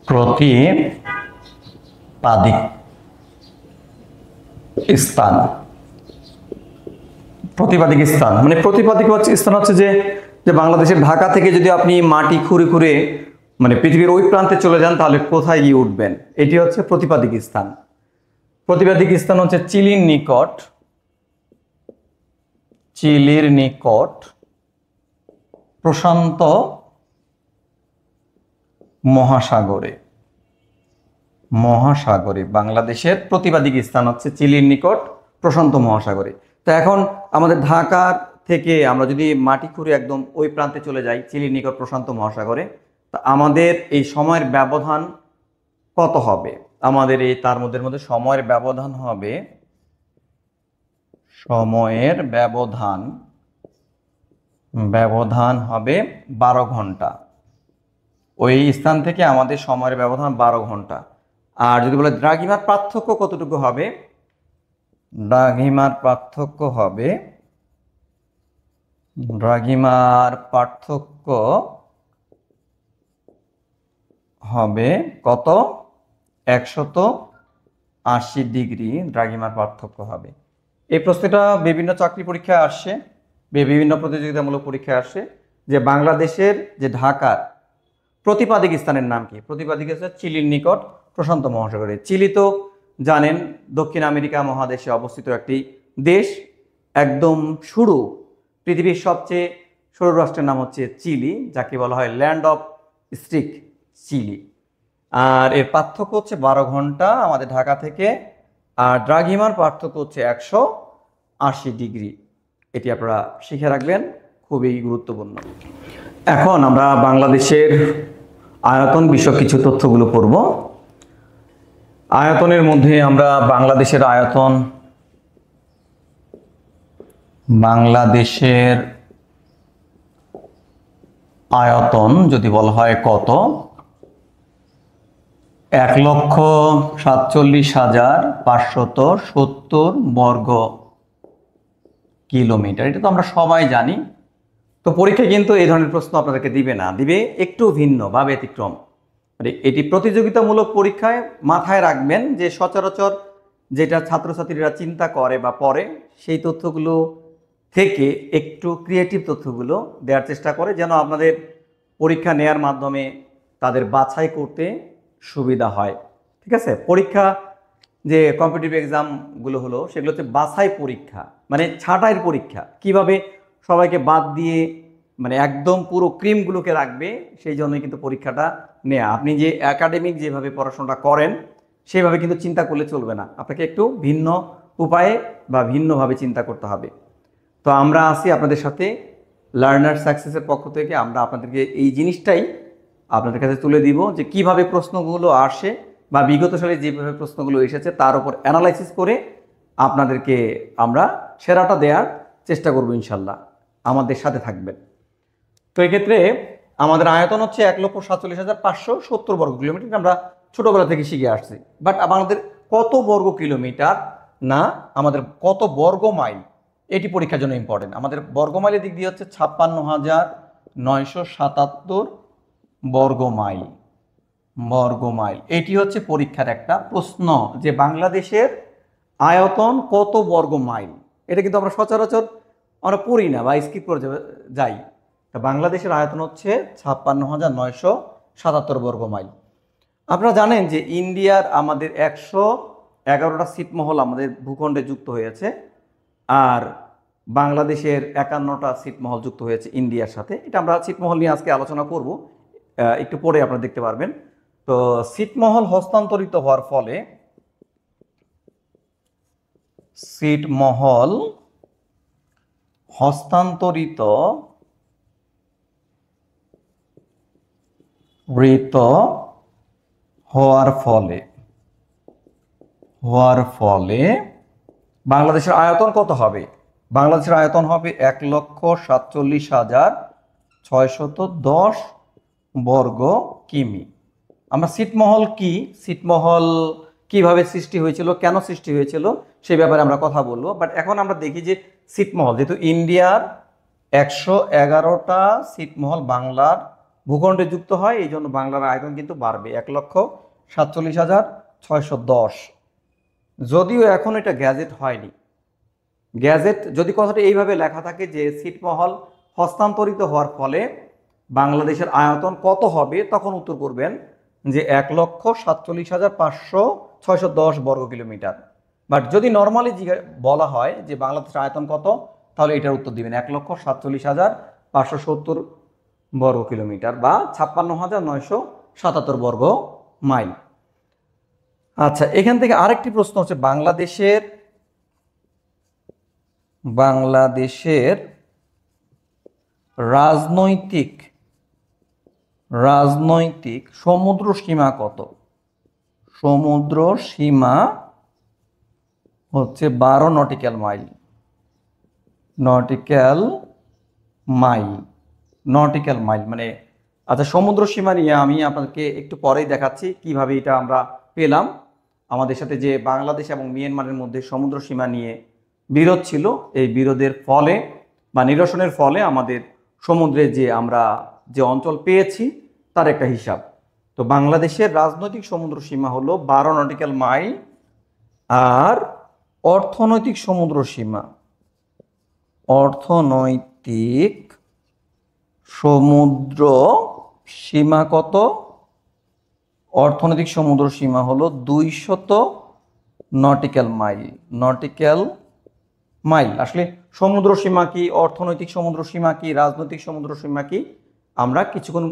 প্রতিপাদিক স্থান, প্রতিপাদিক স্থান মানে প্রতিপাদিক স্থান হচ্ছে যে বাংলাদেশের ঢাকা থেকে যদি আপনি মাটি খুঁড়ে খুঁড়ে মানে পৃথিবীর ওই প্রান্তে চলে যান তাহলে কোথায় গিয়ে উঠবেন, এটি হচ্ছে প্রতিপাদিক স্থান। প্রতিপাদিক স্থান হচ্ছে চিলির নিকট, চিলির নিকট প্রশান্ত মহাসাগরে, মহাসাগরে বাংলাদেশের প্রতিপাদিক স্থান হচ্ছে চিলির নিকট প্রশান্ত মহাসাগরে। তো এখন আমাদের ঢাকার থেকে আমরা যদি মাটি খুঁড়ে একদম ওই প্রান্তে চলে যাই চিলির নিকট প্রশান্ত মহাসাগরে, তা আমাদের এই সময়ের ব্যবধান কত হবে? আমাদের এই তার মধ্যে সময়ের ব্যবধান হবে, সময়ের ব্যবধান হবে 12 ঘন্টা। ওই স্থান থেকে আমাদের সময়ের ব্যবধান 12 ঘন্টা। আর যদি বলে দ্রাঘিমার পার্থক্য কতটুকু হবে, দ্রাঘিমার পার্থক্য হবে, দ্রাঘিমার পার্থক্য হবে কত? 180 ডিগ্রি দ্রাঘিমার পার্থক্য হবে। এই প্রশ্নটা বিভিন্ন চাকরি পরীক্ষায় আসছে, বিভিন্ন প্রতিযোগিতামূলক পরীক্ষায় আসে যে বাংলাদেশের যে ঢাকার প্রতিপাদিক স্থানের নাম কি? প্রতিপাদিক স্থান চিলির নিকট প্রশান্ত মহাসাগরে। চিলি তো জানেন দক্ষিণ আমেরিকা মহাদেশে অবস্থিত একটি দেশ, একদম সরু, পৃথিবীর সবচেয়ে সরু রাষ্ট্রের নাম হচ্ছে চিলি, যাকে বলা হয় ল্যান্ড অফ স্টিক, চিলি। আর এর পার্থক্য হচ্ছে 12 ঘন্টা আমাদের ঢাকা থেকে, আর দ্রাঘিমার পার্থক্য হচ্ছে 180 ডিগ্রি। এটি আপনারা শিখে রাখবেন, খুবই গুরুত্বপূর্ণ। এখন আমরা বাংলাদেশের আয়তন বিষয়ক কিছু তথ্যগুলো পড়ব। আয়তনের মধ্যে আমরা বাংলাদেশের আয়তন যদি বলা হয় কত, 1,47,570 বর্গ কিলোমিটার। এটা তো আমরা সবাই জানি। তো পরীক্ষা কিন্তু এই ধরনের প্রশ্ন আপনাদেরকে দিবে না, দিবে একটু ভিন্ন বা ব্যতিক্রম। এটি প্রতিযোগিতামূলক পরীক্ষায় মাথায় রাখবেন যে সচরাচর যেটা ছাত্রছাত্রীরা চিন্তা করে বা পড়ে সেই তথ্যগুলো থেকে একটু ক্রিয়েটিভ তথ্যগুলো দেওয়ার চেষ্টা করে, যেন আপনাদের পরীক্ষা নেয়ার মাধ্যমে তাদের বাছাই করতে সুবিধা হয়। ঠিক আছে? পরীক্ষা যে কম্পিটিটিভ এক্সামগুলো হলো সেগুলো হচ্ছে বাছাই পরীক্ষা, মানে ছাঁটাইয়ের পরীক্ষা। কিভাবে সবাইকে বাদ দিয়ে মানে একদম পুরো ক্রিমগুলোকে রাখবে, সেই জন্যই কিন্তু পরীক্ষাটা নেয়া। আপনি যে একাডেমিক যেভাবে পড়াশোনাটা করেন সেভাবে কিন্তু চিন্তা করলে চলবে না, আপনাকে একটু ভিন্ন উপায়ে বা ভিন্নভাবে চিন্তা করতে হবে। তো আমরা আছি আপনাদের সাথে লার্নার সাকসেসের পক্ষ থেকে। আমরা আপনাদেরকে এই জিনিসটাই আপনাদের কাছে তুলে দিব যে কিভাবে প্রশ্নগুলো আসে বা বিগত সালে যেভাবে প্রশ্নগুলো এসেছে তার উপর অ্যানালাইসিস করে আপনাদেরকে আমরা সেরাটা দেওয়ার চেষ্টা করব ইনশাল্লাহ। আমাদের সাথে থাকবেন। তো এক্ষেত্রে আমাদের আয়তন হচ্ছে 1,47,570 বর্গ কিলোমিটার। আমরা ছোটবেলা থেকে শিখে আসছি, বাট আমাদের কত বর্গ কিলোমিটার না আমাদের কত বর্গ মাইল, এটি পরীক্ষার জন্য ইম্পর্টেন্ট। আমাদের বর্গ মাইলের দিক দিয়ে হচ্ছে 56,977 বর্গ মাইল, এটি হচ্ছে পরীক্ষার একটা প্রশ্ন যে বাংলাদেশের আয়তন কত বর্গ মাইল। এটা কিন্তু আমরা সচরাচর আমরা পড়ি না বা স্কিপ করে যাই। তা বাংলাদেশের আয়তন হচ্ছে 56,977 বর্গ মাইল। আপনারা জানেন যে ইন্ডিয়ার আমাদের 111টা ছিটমহল আমাদের ভূখণ্ডে যুক্ত হয়েছে, আর বাংলাদেশের 51টা ছিটমহল যুক্ত হয়েছে ইন্ডিয়ার সাথে। এটা আমরা ছিটমহল নিয়ে আজকে আলোচনা করব, একটু পরে আপনারা দেখতে পারবেন। তো ছিটমহল হস্তান্তরিত হওয়ার ফলে ছিটমহল হস্তান্তরিত হওয়ার ফলে বাংলাদেশের আয়তন কত হবে? বাংলাদেশের আয়তন হবে 1,47,610 বর্গ কিমি। আমরা ছিটমহল কি, ছিটমহল কিভাবে সৃষ্টি হয়েছিল, কেন সৃষ্টি হয়েছিল সেই ব্যাপারে আমরা কথা বলবো। বাট এখন আমরা দেখি যে ছিটমহল, যেহেতু ইন্ডিয়ার 111টা ছিটমহল বাংলার ভূখণ্ডে যুক্ত হয়, এই জন্য বাংলার আয়তন কিন্তু বাড়বে 1,47,610। যদিও এখন এটা গ্যাজেট হয়নি। গ্যাজেট যদি কথাটা এইভাবে লেখা থাকে যে ছিটমহল হস্তান্তরিত হওয়ার ফলে বাংলাদেশের আয়তন কত হবে, তখন উত্তর করবেন যে 1,47,610 বর্গ কিলোমিটার। বাট যদি নর্মালি বলা হয় যে বাংলাদেশের আয়তন কত, তাহলে এটার উত্তর দিবেন 1,47,570 বর্গ কিলোমিটার বা 56,977 বর্গ মাইল। আচ্ছা, এখান থেকে আরেকটি প্রশ্ন হচ্ছে বাংলাদেশের রাজনৈতিক সমুদ্র সীমা কত? সমুদ্র সীমা হচ্ছে 12 নটিক্যাল মাইল। মানে আচ্ছা, সমুদ্র সীমা নিয়ে আমি আপনাদেরকে একটু পরেই দেখাচ্ছি কিভাবে এটা আমরা পেলাম। আমাদের সাথে যে বাংলাদেশ এবং মিয়ানমারের মধ্যে সমুদ্র সীমা নিয়ে বিরোধ ছিল, এই বিরোধের ফলে বা নিরসনের ফলে আমাদের সমুদ্রে যে আমরা যে অঞ্চল পেয়েছি তার একটা হিসাব। তো বাংলাদেশের রাজনৈতিক সমুদ্র সীমা হলো 12 নটিক্যাল মাইল, আর অর্থনৈতিক সমুদ্র সীমা কত? অর্থনৈতিক সমুদ্র সীমা হলো 200 নটিক্যাল মাইল। আসলে সমুদ্র সীমা কি, অর্থনৈতিক সমুদ্র সীমা কি, রাজনৈতিক সমুদ্র সীমা কি, আমরা কিছুক্ষণ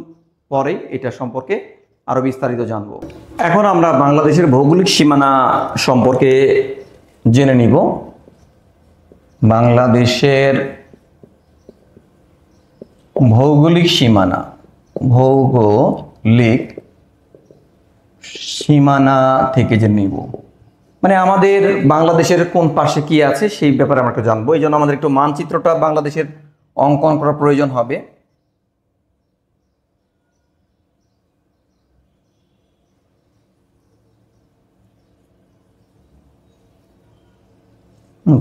পরেই এটা সম্পর্কে আরো বিস্তারিত জানব। এখন আমরা বাংলাদেশের ভৌগোলিক সীমানা সম্পর্কে জেনে নিব। বাংলাদেশের ভৌগোলিক সীমানা থেকে জেনে নিব, মানে আমাদের বাংলাদেশের কোন পাশে কি আছে সেই ব্যাপারে আমরা একটু জানবো। এই জন্য আমাদের একটু মানচিত্রটা বাংলাদেশের অঙ্কন করার প্রয়োজন হবে।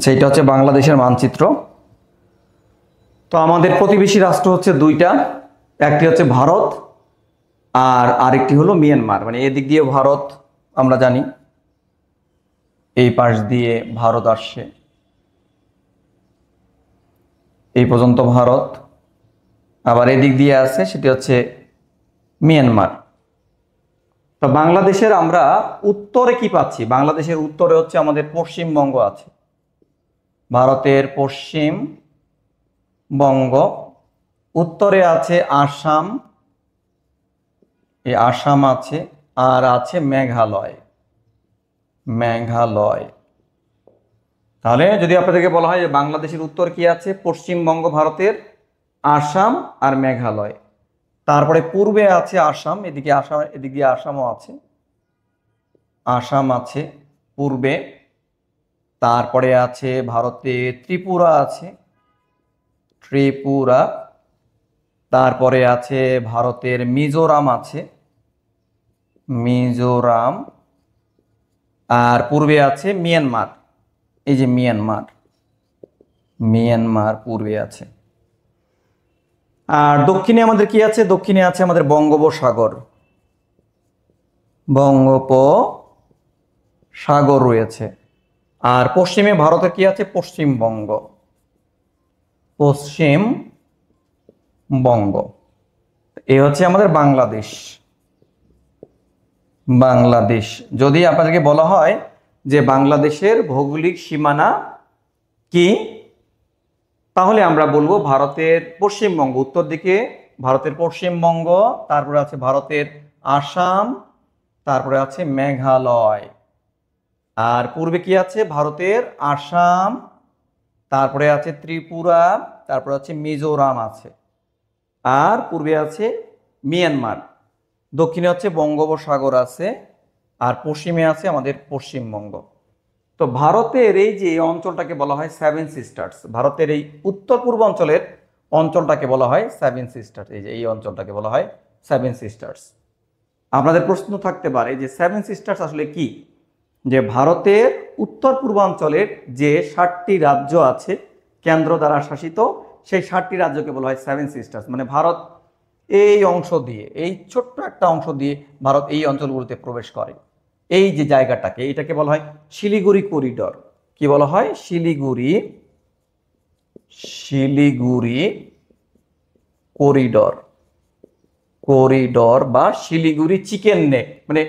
সেইটা হচ্ছে বাংলাদেশের মানচিত্র। তো আমাদের প্রতিবেশী রাষ্ট্র হচ্ছে দুইটা, একটি হচ্ছে ভারত আর আরেকটি হলো মিয়ানমার। মানে এদিক দিয়ে ভারত আমরা জানি, এই পাশ দিয়ে ভারত আসছে, এই পর্যন্ত ভারত, আবার এদিক দিয়ে আছে সেটি হচ্ছে মিয়ানমার। তো বাংলাদেশের আমরা উত্তরে কি পাচ্ছি? বাংলাদেশের উত্তরে হচ্ছে আমাদের পশ্চিমবঙ্গ আছে, ভারতের পশ্চিমবঙ্গ, উত্তরে আছে আসাম, এই আসাম আছে, আর আছে মেঘালয়। তাহলে যদি আপনাদেরকে বলা হয় যে বাংলাদেশের উত্তর কি আছে, পশ্চিমবঙ্গ, ভারতের আসাম আর মেঘালয়, তারপরে পূর্বে আছে আসাম, এদিক দিয়ে আসামও আছে, আসাম আছে পূর্বে, তারপরে আছে ভারতে ত্রিপুরা আছে, তারপরে আছে ভারতের মিজোরাম আছে, আর পূর্বে আছে মিয়ানমার, এই যে মিয়ানমার পূর্বে আছে। আর দক্ষিণে আমাদের কি আছে? দক্ষিণে আছে আমাদের বঙ্গোপসাগর রয়েছে। আর পশ্চিমে ভারতের কি আছে? পশ্চিমবঙ্গ। এই হচ্ছে আমাদের বাংলাদেশ। যদি আপনাদেরকে বলা হয় যে বাংলাদেশের ভৌগোলিক সীমানা কি, তাহলে আমরা বলবো ভারতের পশ্চিমবঙ্গ, উত্তর দিকে ভারতের পশ্চিমবঙ্গ, তারপরে আছে ভারতের আসাম, তারপরে আছে মেঘালয়। আর পূর্বে কি আছে? ভারতের আসাম, তারপরে আছে ত্রিপুরা, তারপরে আছে মিজোরাম আছে। আর পূর্বে আছে মিয়ানমার, দক্ষিণে হচ্ছে বঙ্গোপসাগর আছে, আর পশ্চিমে আছে আমাদের পশ্চিমবঙ্গ। তো ভারতের এই যে অঞ্চলটাকে বলা হয় সেভেন সিস্টার্স, ভারতের এই উত্তর পূর্বাঞ্চলের অঞ্চলটাকে বলা হয় সেভেন সিস্টার্স। এই যে এই অঞ্চলটাকে বলা হয় সেভেন সিস্টার্স। আপনাদের প্রশ্ন থাকতে পারে যে সেভেন সিস্টার্স আসলে কি? যে ভারতের উত্তর পূর্বাঞ্চলের যে 7টি রাজ্য আছে কেন্দ্র দ্বারা শাসিত, সেই 7টি রাজ্যকে বলা হয় সেভেন সিস্টার্স। মানে ভারত এই অংশ দিয়ে, এই ছোট্ট একটা অংশ দিয়ে ভারত এই অঞ্চলগুলোতে প্রবেশ করে। এই যে জায়গাটাকে, এটাকে বলা হয় শিলিগুড়ি করিডর। কি বলা হয়? শিলিগুড়ি করিডর, বা শিলিগুড়ি চিকেন নেক। মানে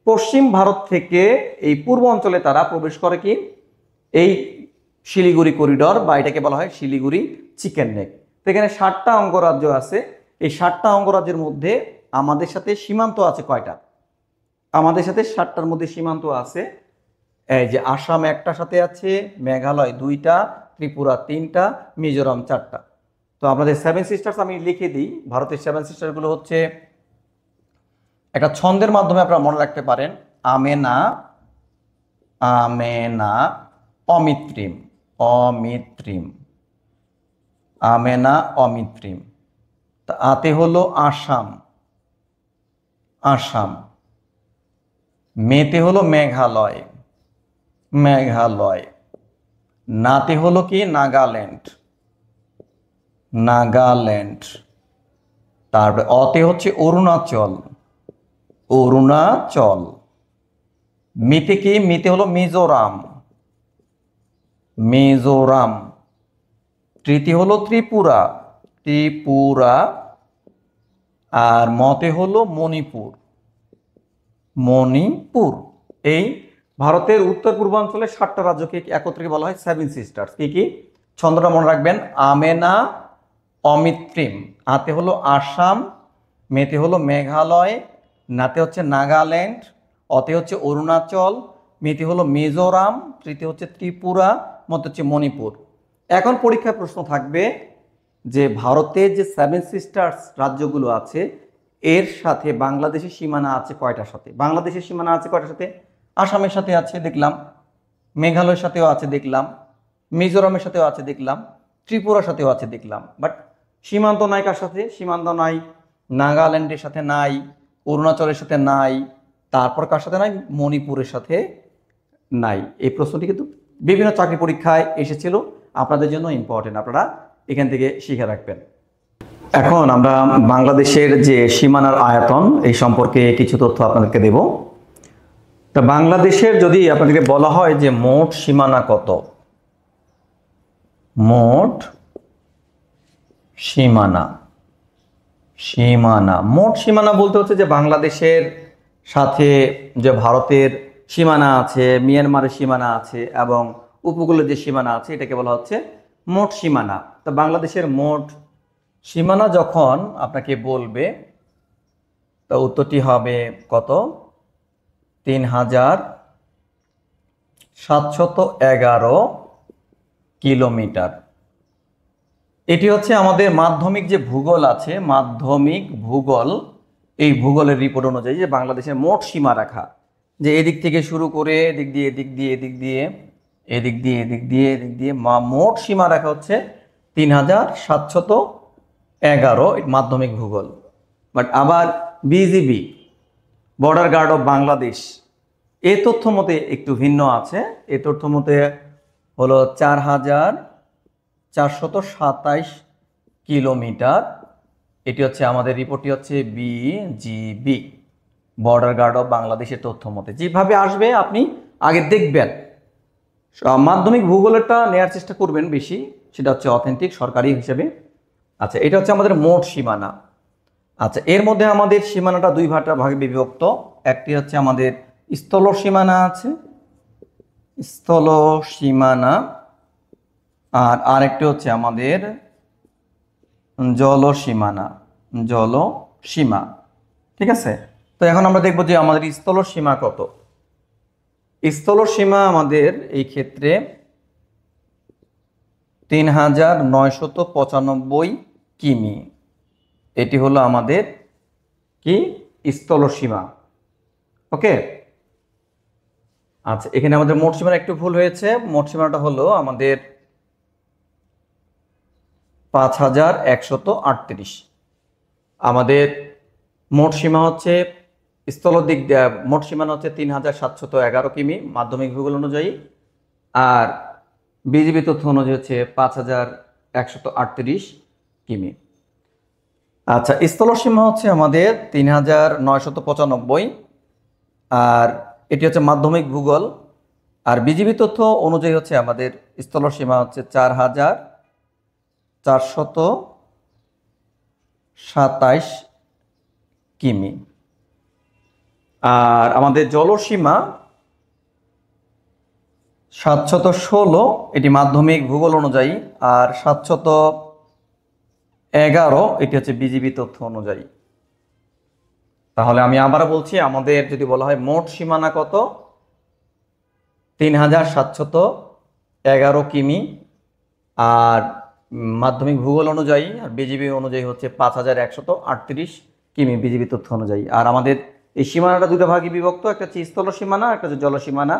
পশ্চিম ভারত থেকে এই পূর্ব অঞ্চলে তারা প্রবেশ করে কি এই শিলিগুড়ি করিডর, বা এটাকে বলা হয় শিলিগুড়ি চিকেন নেক। তো এখানে 7টা অঙ্গরাজ্য আছে। এই 7টা অঙ্গরাজ্যের মধ্যে আমাদের সাথে সীমান্ত আছে কয়টা? আমাদের সাথে 7টার মধ্যে সীমান্ত আছে। এই যে আসাম একটার সাথে আছে, মেঘালয় 2টা, ত্রিপুরা 3টা, মিজোরাম 4টা। তো আপনাদের সেভেন সিস্টার্স আমি লিখে দিই। ভারতের সেভেন সিস্টারগুলো হচ্ছে, একটা ছন্দের মাধ্যমে আপনারা মনে রাখতে পারেন। আমেনা, অমিত্রিম, আমেনা অমিত্রিম। তা আতে হলো আসাম, মেতে হলো মেঘালয়, নাতে হলো কি নাগাল্যান্ড। তারপরে অতে হচ্ছে অরুণাচল, মিতে কি? মিতে হলো মিজোরাম। তৃতীয় হলো ত্রিপুরা, আর মতে হলো মণিপুর। এই ভারতের উত্তর পূর্বাঞ্চলের 7টা রাজ্যকে একত্রে বলা হয় সেভেন সিস্টার্স। কি কি? ছন্দটা মনে রাখবেন। আমেনা অমিত্রিম, আতে হলো আসাম, মেতে হলো মেঘালয়, নাতে হচ্ছে নাগাল্যান্ড, অতে হচ্ছে অরুণাচল, মিতে হলো মিজোরাম, তৃতীয় হচ্ছে ত্রিপুরা, মতে হচ্ছে মণিপুর। এখন পরীক্ষায় প্রশ্ন থাকবে যে ভারতের যে সেভেন সিস্টার্স রাজ্যগুলো আছে এর সাথে বাংলাদেশের সীমানা আছে কয়টার সাথে? বাংলাদেশের সীমানা আছে কয়টার সাথে? আসামের সাথে আছে দেখলাম, মেঘালয়ের সাথেও আছে দেখলাম, মিজোরামের সাথেও আছে দেখলাম, ত্রিপুরার সাথেও আছে দেখলাম। বাট সীমান্ত নাই কার সাথে? সীমান্ত নাই নাগাল্যান্ডের সাথে, নাই অরুণাচলের সাথে, নাই তারপর কার সাথে নাই? মণিপুরের সাথে নাই। এই প্রশ্নটি কিন্তু বিভিন্ন চাকরি পরীক্ষায় এসেছিল, আপনাদের জন্য ইম্পর্টেন্ট, আপনারা এখান থেকে শিখে রাখবেন। এখন আমরা বাংলাদেশের যে সীমানার আয়তন এই সম্পর্কে কিছু তথ্য আপনাদেরকে দেব। তা বাংলাদেশের যদি আপনাদেরকে বলা হয় যে মোট সীমানা কত, মোট সীমানা বলতে হচ্ছে যে বাংলাদেশের সাথে যে ভারতের সীমানা আছে, মিয়ানমারের সীমানা আছে এবং উপকূলের যে সীমানা আছে এটাকে বলা হচ্ছে মোট সীমানা। তো বাংলাদেশের মোট সীমানা যখন আপনাকে বলবে, তো উত্তরটি হবে কত? 3711 কিলোমিটার। এটি হচ্ছে আমাদের মাধ্যমিক যে ভূগোল আছে, মাধ্যমিক ভূগোল, এই ভূগোলের রিপোর্ট অনুযায়ী যে বাংলাদেশের মোট সীমারেখা, যে এদিক থেকে শুরু করে এদিক দিয়ে মোট সীমারেখা হচ্ছে 3711, মাধ্যমিক ভূগোল। বাট আবার BGB, border guard of Bangladesh, এই তথ্য মতে একটু ভিন্ন আছে। এই তথ্য মতে হলো 4427 কিলোমিটার। এটি হচ্ছে আমাদের রিপোর্টটি হচ্ছে বিজিবি, বর্ডার গার্ড অফ বাংলাদেশের তথ্য মতে। যেভাবে আসবে আপনি আগে দেখবেন, মাধ্যমিক ভূগোলেরটা নেওয়ার চেষ্টা করবেন বেশি, সেটা হচ্ছে অথেন্টিক সরকারি হিসেবে। আচ্ছা, এটা হচ্ছে আমাদের মোট সীমানা। আচ্ছা, এর মধ্যে আমাদের সীমানাটা দুই ভাগে বিভক্ত। একটি হচ্ছে আমাদের স্থল সীমানা আছে, স্থল সীমানা, আর আরেকটি হচ্ছে আমাদের জলসীমানা, জলসীমা। ঠিক আছে, তো এখন আমরা দেখব যে আমাদের স্থলসীমা কত। স্থলসীমা আমাদের এই ক্ষেত্রে ৩৯৯৯৫ কিমি। এটি হলো আমাদের কি স্থলসীমা। ওকে, আচ্ছা, এখানে আমাদের মোট সীমানা একটু ভুল হয়েছে। মোট সীমানাটা হলো আমাদের ৫১৩৮। আমাদের মোট সীমা হচ্ছে স্থল দিক দিয়ে মোট সীমানা হচ্ছে ৩৭১১ কিমি মাধ্যমিক ভূগোল অনুযায়ী, আর বিজিবি তথ্য অনুযায়ী হচ্ছে ৫১৩৮ কিমি। আচ্ছা, স্থলসীমা হচ্ছে আমাদের ৩৯৯৫, আর এটি হচ্ছে মাধ্যমিক ভূগোল। আর বিজিবি তথ্য অনুযায়ী হচ্ছে আমাদের স্থলসীমা হচ্ছে ৪৪২৭ কিমি। আর আমাদের জলসীমা ৭১৬, এটি মাধ্যমিক ভূগোল অনুযায়ী, আর ৭১১ এটি হচ্ছে বিজিবি তথ্য অনুযায়ী। তাহলে আমি আবারও বলছি, আমাদের যদি বলা হয় মোট সীমানা কত, ৩৭১১ কিমি, আর মাধ্যমিক ভূগোল অনুযায়ী আর বিজিবি অনুযায়ী হচ্ছে ৫১৩৮ কিমি বিজিবি তথ্য অনুযায়ী। আর আমাদের এই সীমানাটা দুটো ভাগে বিভক্ত, একটা হচ্ছে স্থল সীমানা, একটা হচ্ছে জলসীমানা।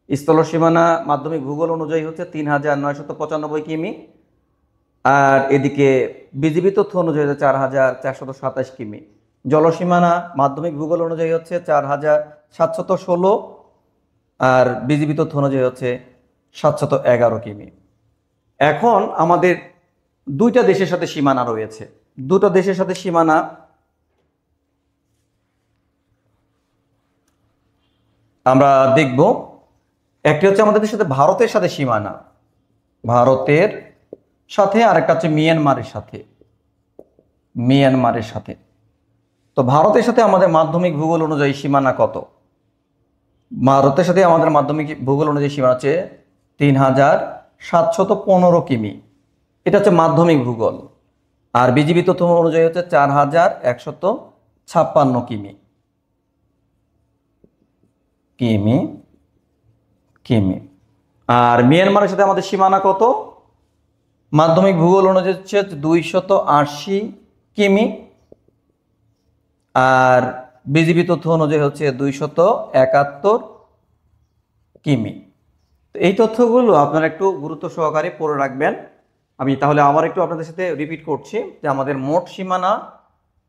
স্থল সীমানা মাধ্যমিক ভূগোল অনুযায়ী হচ্ছে ৩৯৯৫ কিমি, আর এদিকে বিজিবি তথ্য অনুযায়ী হচ্ছে ৪৪২৭ কিমি। জলসীমানা মাধ্যমিক ভূগোল অনুযায়ী হচ্ছে ৪৭১৬, আর বিজিবি তথ্য অনুযায়ী হচ্ছে ৭১১ কিমি। এখন আমাদের দুইটা দেশের সাথে সীমানা রয়েছে। দুটো দেশের সাথে সীমানা আমরা দেখব। একটি হচ্ছে আমাদের সাথে ভারতের সাথে সীমানা, ভারতের সাথে, আর একটা হচ্ছে মিয়ানমারের সাথে, মিয়ানমারের সাথে। তো ভারতের সাথে আমাদের মাধ্যমিক ভূগোল অনুযায়ী সীমানা কত? ভারতের সাথে আমাদের মাধ্যমিক ভূগোল অনুযায়ী সীমানা হচ্ছে ৩৭১৫ কিমি। এটা হচ্ছে মাধ্যমিক ভূগোল। আর বিজিবি তথ্য অনুযায়ী হচ্ছে ৪১৫৬ কিমি। কিমি কিমি। আর মিয়ানমারের সাথে আমাদের সীমানা কত? মাধ্যমিক ভূগোল অনুযায়ী হচ্ছে ২৮০ কিমি, আর বিজিবি তথ্য অনুযায়ী হচ্ছে ২৭১ কিমি। তো এই তথ্যগুলো আপনারা একটু গুরুত্ব সহকারে পড়ে রাখবেন। আমি তাহলে আবার একটু আপনাদের সাথে রিপিট করছি যে আমাদের মোট সীমানা,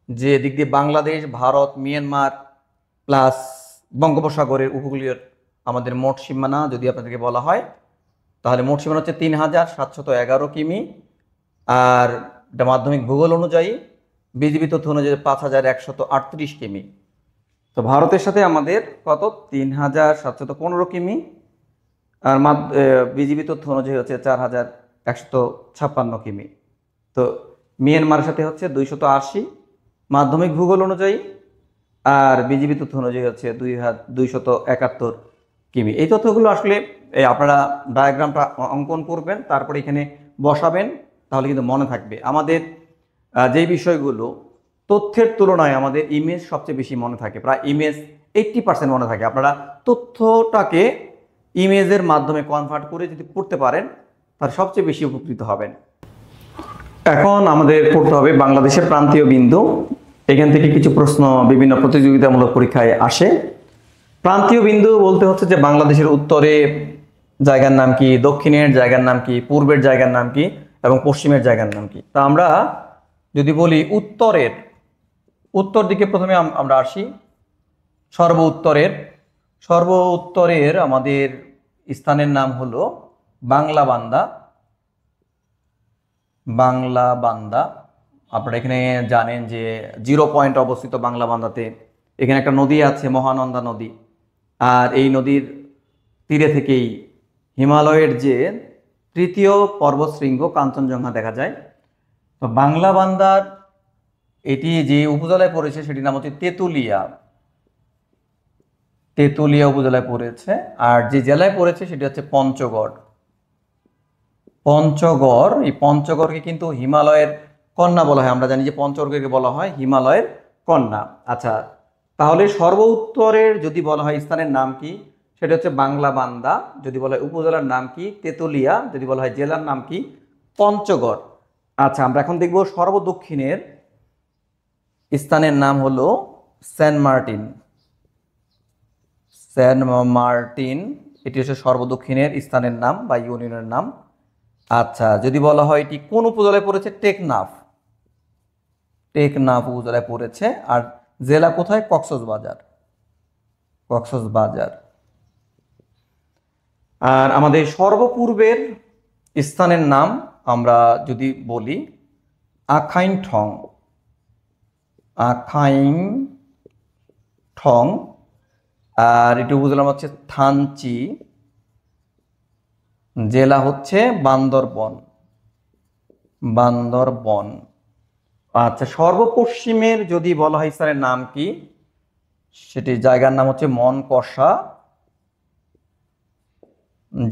যে দিক দিয়ে বাংলাদেশ, ভারত, মিয়ানমার প্লাস বঙ্গোপসাগরের উপকূলীয় আমাদের মোট সীমানা যদি আপনাদেরকে বলা হয়, তাহলে মোট সীমানা হচ্ছে ৩৭১১ কিমি, আর এটা মাধ্যমিক ভূগোল অনুযায়ী, বিজিবি তথ্য অনুযায়ী ৫১৩৮ কিমি। তো ভারতের সাথে আমাদের কত? ৩৭১৫ কিমি, আর বিজিবি তথ্য অনুযায়ী হচ্ছে ৪১৫৬ কিমি। তো মিয়ানমারের সাথে হচ্ছে ২৮০ মাধ্যমিক ভূগোল অনুযায়ী, আর বিজিবি তথ্য অনুযায়ী হচ্ছে ২৭১ কিমি। এই তথ্যগুলো আসলে আপনারা ডায়াগ্রামটা অঙ্কন করবেন, তারপরে এখানে বসাবেন, তাহলে কিন্তু মনে থাকবে। আমাদের যে বিষয়গুলো তথ্যের তুলনায় আমাদের ইমেজ সবচেয়ে বেশি মনে থাকে, প্রায় ইমেজ 80% মনে থাকে। আপনারা তথ্যটাকে ইমেজের মাধ্যমে কনভার্ট করে যদি পড়তে পারেন, তাহলে সবচেয়ে বেশি উপকৃত হবেন। এখন আমাদের পড়তে হবে বাংলাদেশের প্রান্তীয় বিন্দু। এখান থেকে কিছু প্রশ্ন বিভিন্ন প্রতিযোগিতামূলক পরীক্ষায় আসে। প্রান্তীয় বিন্দু বলতে হচ্ছে যে বাংলাদেশের উত্তরে জায়গার নাম কি, দক্ষিণের জায়গার নাম কি, পূর্বের জায়গার নাম কি, এবং পশ্চিমের জায়গার নাম কি। তা আমরা যদি বলি উত্তরের, উত্তর দিকে প্রথমে আমরা আসি। সর্ব উত্তরের আমাদের স্থানের নাম হলো বাংলা বান্দা। বাংলা বান্দা, আপনারা এখানে জানেন যে 0 পয়েন্ট অবস্থিত বাংলা বান্দাতে। এখানে একটা নদী আছে, মহানন্দা নদী, আর এই নদীর তীরে থেকেই হিমালয়ের যে তৃতীয় পর্বতশৃঙ্গ কাঞ্চনজঙ্ঘা দেখা যায়। তো বাংলা বান্দার এটি যে উপজেলায় পড়েছে সেটির নাম হচ্ছে তেঁতুলিয়া। তেঁতুলিয়া উপজেলায় পড়েছে। আর যে জেলায় পড়েছে সেটি হচ্ছে পঞ্চগড়। পঞ্চগড়, এই পঞ্চগড়কে কিন্তু হিমালয়ের কন্যা বলা হয়। আমরা জানি যে পঞ্চগড়কে বলা হয় হিমালয়ের কন্যা। আচ্ছা, তাহলে সর্ব উত্তরের যদি বলা হয় স্থানের নাম কি, সেটা হচ্ছে বাংলা বান্দা। যদি বলা হয় উপজেলার নাম কি, তেতুলিয়া। যদি বলা হয় জেলার নাম কি, পঞ্চগড়। আচ্ছা, আমরা এখন দেখব সর্বদক্ষিণের স্থানের নাম হলো সেন্ট মার্টিন। সেন্ট মার্টিন, এটি হচ্ছে সর্বদক্ষিণের স্থানের নাম বা ইউনিয়নের নাম। আচ্ছা, যদি বলা হয় এটি কোন উপজেলায় পড়েছে, টেকনাফ। টেকনাফ উপজেলায় পড়েছে। আর জেলা কোথায়, কক্সবাজার। কক্সবাজার। আর আমাদের সর্বপূর্বের স্থানের নাম আমরা যদি বলি আখাইন ঠং। আখাইন ঠং। আর এটি উপজেলা হচ্ছে থানচি, জেলা হচ্ছে বান্দরবন। বান্দরবন। আচ্ছা, সর্বপশ্চিমের যদি বলা হয় স্থানের নাম কি, সেটি জায়গার নাম হচ্ছে মনকষা।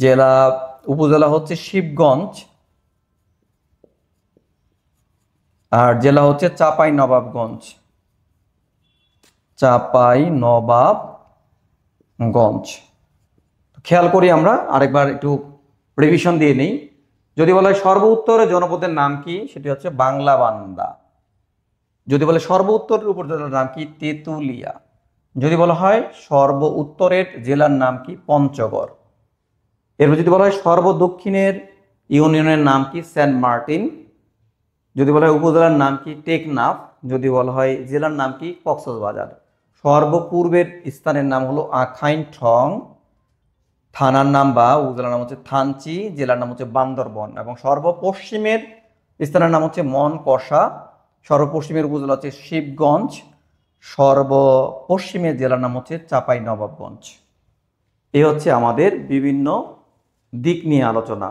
জেলা উপজেলা হচ্ছে শিবগঞ্জ। আর জেলা হচ্ছে চাঁপাই নবাবগঞ্জ। চাঁপাই নবাবগঞ্জ। খেয়াল করি আমরা আরেকবার একটু রিভিশন দিয়ে নেই। যদি বলা হয় সর্ব উত্তরে জনপদের নাম কি, সেটি হচ্ছে বাংলা বান্দা। যদি বলে সর্ব উত্তরের উপজেলার নাম কি, তেতুলিয়া। যদি বলা হয় সর্ব উত্তরের জেলার নাম কি, পঞ্চগড়। এরপর যদি বলা হয় সর্বদক্ষিণের ইউনিয়নের নাম কি, সেন্ট মার্টিন। যদি বলা হয় উপজেলার নাম কি, টেকনাফ। যদি বলা হয় জেলার নাম কি, কক্সবাজার। সর্বপূর্বের স্থানের নাম হলো আখাইন ঠং। থানার নাম বা উপজেলার নাম হচ্ছে থানচি। জেলার নাম হচ্ছে বান্দরবন। এবং সর্বপশ্চিমের স্থানের নাম হচ্ছে মনকষা। সর্বপশ্চিমের উপজেলা হচ্ছে শিবগঞ্জ। সর্বপশ্চিমের জেলার নাম হচ্ছে চাঁপাই নবাবগঞ্জ। এই হচ্ছে আমাদের বিভিন্ন দিক নিয়ে আলোচনা।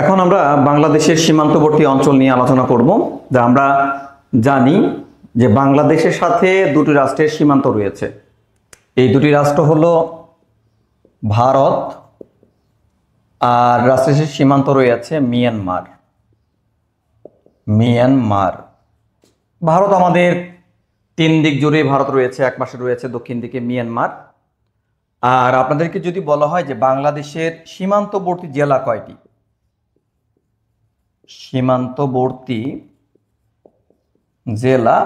এখন আমরা বাংলাদেশের সীমান্তবর্তী অঞ্চল নিয়ে আলোচনা করব। যা আমরা জানি যে বাংলাদেশের সাথে দুটি রাষ্ট্রের সীমান্ত রয়েছে। এই দুটি রাষ্ট্র হলো ভারত, আর রাষ্ট্রের সীমান্ত রয়েছে মিয়ানমার। মিয়ানমার। ভারত আমাদের তিন দিক জুড়ে ভারত রয়েছে। এক পাশে রয়েছে দক্ষিণ দিকে মিয়ানমার। আর আপনাদেরকে যদি বলা হয় যে বাংলাদেশের সীমান্তবর্তী জেলা কয়টি, সীমান্তবর্তী জেলা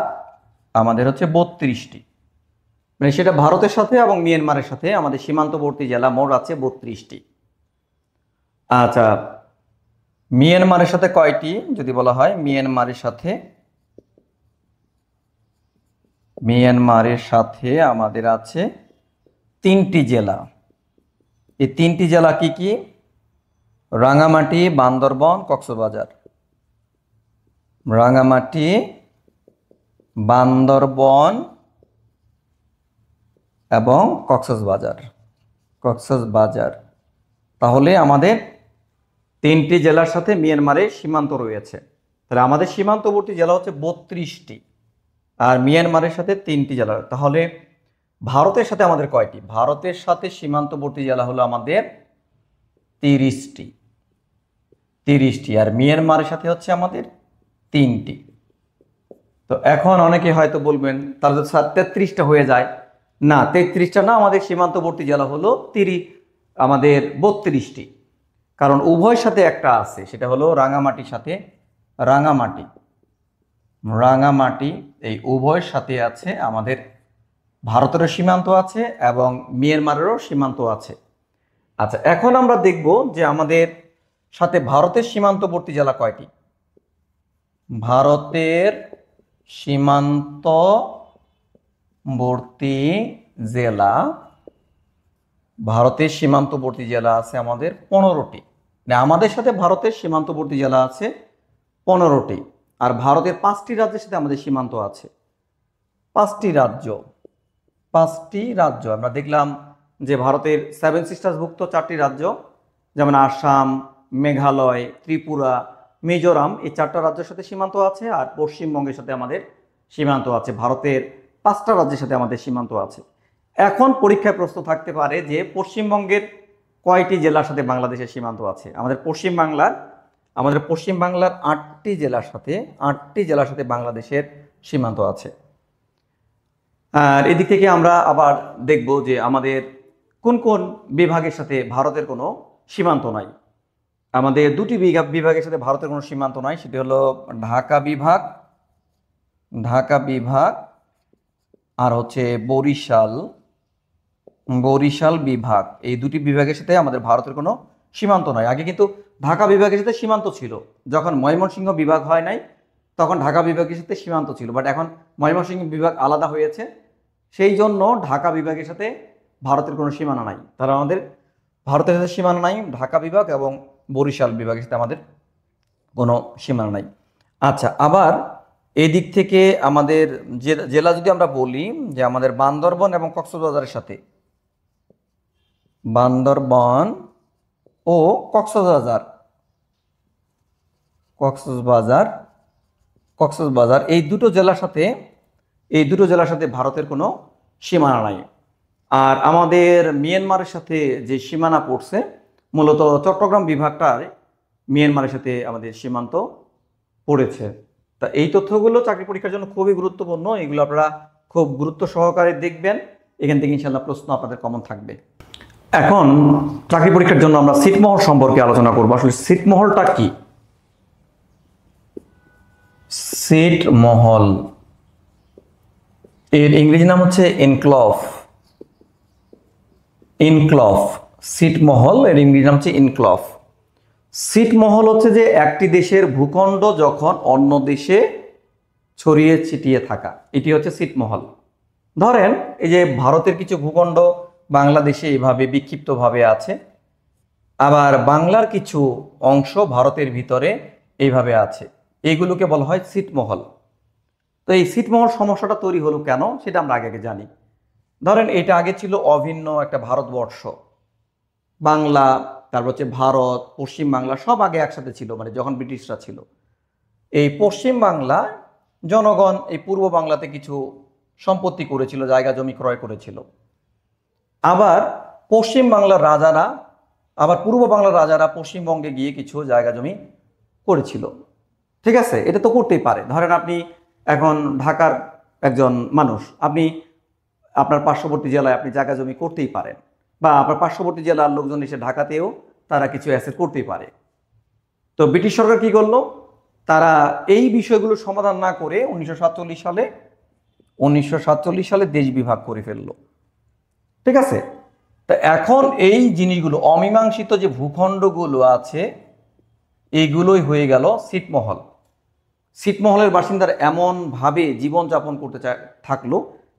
আমাদের হচ্ছে 32টি। মানে সেটা ভারতের সাথে এবং মিয়ানমারের সাথে আমাদের সীমান্তবর্তী জেলা মোট আছে 32টি। আচ্ছা, মিয়ানমারের সাথে কয়টি যদি বলা হয়, মিয়ানমারের সাথে আমাদের আছে 3টি জেলা। এই 3টি জেলা কি কি, রাঙ্গামাটি, বান্দরবন, কক্সবাজার। রাঙ্গামাটি, বান্দরবন এবং কক্সবাজার। কক্সবাজার। তাহলে আমাদের 3টি জেলার সাথে মিয়ানমারের সীমান্ত রয়েছে। তাহলে আমাদের সীমান্তবর্তী জেলা হচ্ছে 32টি, আর মিয়ানমারের সাথে 3টি জেলা। তাহলে ভারতের সাথে আমাদের কয়টি, ভারতের সাথে সীমান্তবর্তী জেলা হলো আমাদের 30টি। আর মিয়ানমারের সাথে হচ্ছে আমাদের 3টি। তো এখন অনেকে হয়তো বলবেন তাহলে তো স্যার 33টা হয়ে যায়। না, 33টা না, আমাদের সীমান্তবর্তী জেলা হলো আমাদের 32টি। কারণ উভয়ের সাথে একটা আছে, সেটা হলো রাঙ্গামাটির সাথে রাঙ্গামাটি। এই উভয়ের সাথে আছে আমাদের ভারতেরও সীমান্ত আছে এবং মিয়ানমারেরও সীমান্ত আছে। আচ্ছা, এখন আমরা দেখব যে আমাদের সাথে ভারতের সীমান্তবর্তী জেলা কয়টি। ভারতের সীমান্তবর্তী জেলা আছে আমাদের 15টি। আমাদের সাথে ভারতের সীমান্তবর্তী জেলা আছে 15টি। আর ভারতের 5টি রাজ্যের সাথে আমাদের সীমান্ত আছে। 5টি রাজ্য আমরা দেখলাম যে ভারতের 7 সিস্টার্সভুক্ত 4টি রাজ্য, যেমন আসাম, মেঘালয়, ত্রিপুরা, মিজোরাম, এই 4টা রাজ্যের সাথে সীমান্ত আছে। আর পশ্চিমবঙ্গের সাথে আমাদের সীমান্ত আছে। ভারতের 5টা রাজ্যের সাথে আমাদের সীমান্ত আছে। এখন পরীক্ষায় প্রশ্ন থাকতে পারে যে পশ্চিমবঙ্গের কয়টি জেলার সাথে বাংলাদেশের সীমান্ত আছে? আমাদের পশ্চিম বাংলার 8টি জেলার সাথে বাংলাদেশের সীমান্ত আছে। আর এদিক থেকে আমরা আবার দেখব যে আমাদের কোন কোন বিভাগের সাথে ভারতের কোনো সীমান্ত নাই। আমাদের দুটি বিভাগের সাথে ভারতের কোনো সীমান্ত নাই, সেটি হলো ঢাকা বিভাগ আর হচ্ছে বরিশাল বিভাগ। এই দুটি বিভাগের সাথে আমাদের ভারতের কোনো সীমান্ত নয়। আগে কিন্তু ঢাকা বিভাগের সাথে সীমান্ত ছিল, যখন ময়মনসিংহ বিভাগ হয় নাই তখন ঢাকা বিভাগের সাথে সীমান্ত ছিল, বাট এখন ময়মনসিংহ বিভাগ আলাদা হয়েছে, সেই জন্য ঢাকা বিভাগের সাথে ভারতের কোনো সীমানা নাই। তারা আমাদের ভারতের সাথে সীমানা নাই, ঢাকা বিভাগ এবং বরিশাল বিভাগের সাথে আমাদের কোনো সীমানা নাই। আচ্ছা, আবার এই দিক থেকে আমাদের জেলা যদি আমরা বলি যে আমাদের বান্দরবন এবং কক্সবাজারের সাথে, বান্দরবন ও কক্সবাজার এই দুটো জেলার সাথে ভারতের কোনো সীমানা নাই। আর আমাদের মিয়ানমারের সাথে যে সীমানা পড়ছে, মূলত চট্টগ্রাম বিভাগটার মিয়ানমারের সাথে আমাদের সীমান্ত পড়েছে। তা এই তথ্যগুলো চাকরি পরীক্ষার জন্য খুবই গুরুত্বপূর্ণ, এগুলো আপনারা খুব গুরুত্ব সহকারে দেখবেন, এখান থেকে ইনশাআল্লাহ প্রশ্ন আপনাদের কমন থাকবে। এখন চাকরি পরীক্ষার জন্য আমরা ছিটমহল সম্পর্কে আলোচনা করব। আসলে ছিটমহলটা কি? ছিটমহল এর ইংরেজি নাম হচ্ছে এনক্লভ। ছিটমহল এর ইংরেজি নাম হচ্ছে এনক্লভ। ছিটমহল হচ্ছে যে একটি দেশের ভূখণ্ড যখন অন্য দেশে ছড়িয়ে ছিটিয়ে থাকা, এটি হচ্ছে ছিটমহল। ধরেন এই যে ভারতের কিছু ভূখণ্ড বাংলাদেশে এইভাবে বিক্ষিপ্তভাবে আছে, আবার বাংলার কিছু অংশ ভারতের ভিতরে এইভাবে আছে, এইগুলোকে বলা হয় ছিটমহল। তো এই ছিটমহল সমস্যাটা তৈরি হলো কেন সেটা আমরা আগে জানি। ধরেন এটা আগে ছিল অভিন্ন একটা ভারতবর্ষ, বাংলা, তারপর হচ্ছে ভারত, পশ্চিম বাংলা সব আগে একসাথে ছিল, মানে যখন ব্রিটিশরা ছিল। এই পশ্চিম বাংলা জনগণ এই পূর্ব বাংলাতে কিছু সম্পত্তি করেছিল, জায়গা জমি ক্রয় করেছিল। আবার পূর্ব বাংলার রাজারা পশ্চিমবঙ্গে গিয়ে কিছু জায়গা জমি করেছিল। ঠিক আছে, এটা তো করতেই পারে। ধরেন আপনি এখন ঢাকার একজন মানুষ, আপনি আপনার পার্শ্ববর্তী জেলায় আপনি জায়গা জমি করতেই পারেন, বা আপনার পার্শ্ববর্তী জেলার লোকজন এসে ঢাকাতেও তারা কিছু অ্যাসেট করতেই পারে। তো ব্রিটিশ সরকার কি করলো, তারা এই বিষয়গুলো সমাধান না করে 1947 সালে দেশ বিভাগ করে ফেললো। ঠিক আছে, তা এখন এই জিনিসগুলো অমীমাংসিত যে ভূখণ্ডগুলো আছে এইগুলোই হয়ে গেল ছিটমহল। ছিটমহলের বাসিন্দারা এমনভাবে জীবনযাপন করতে থাকলো,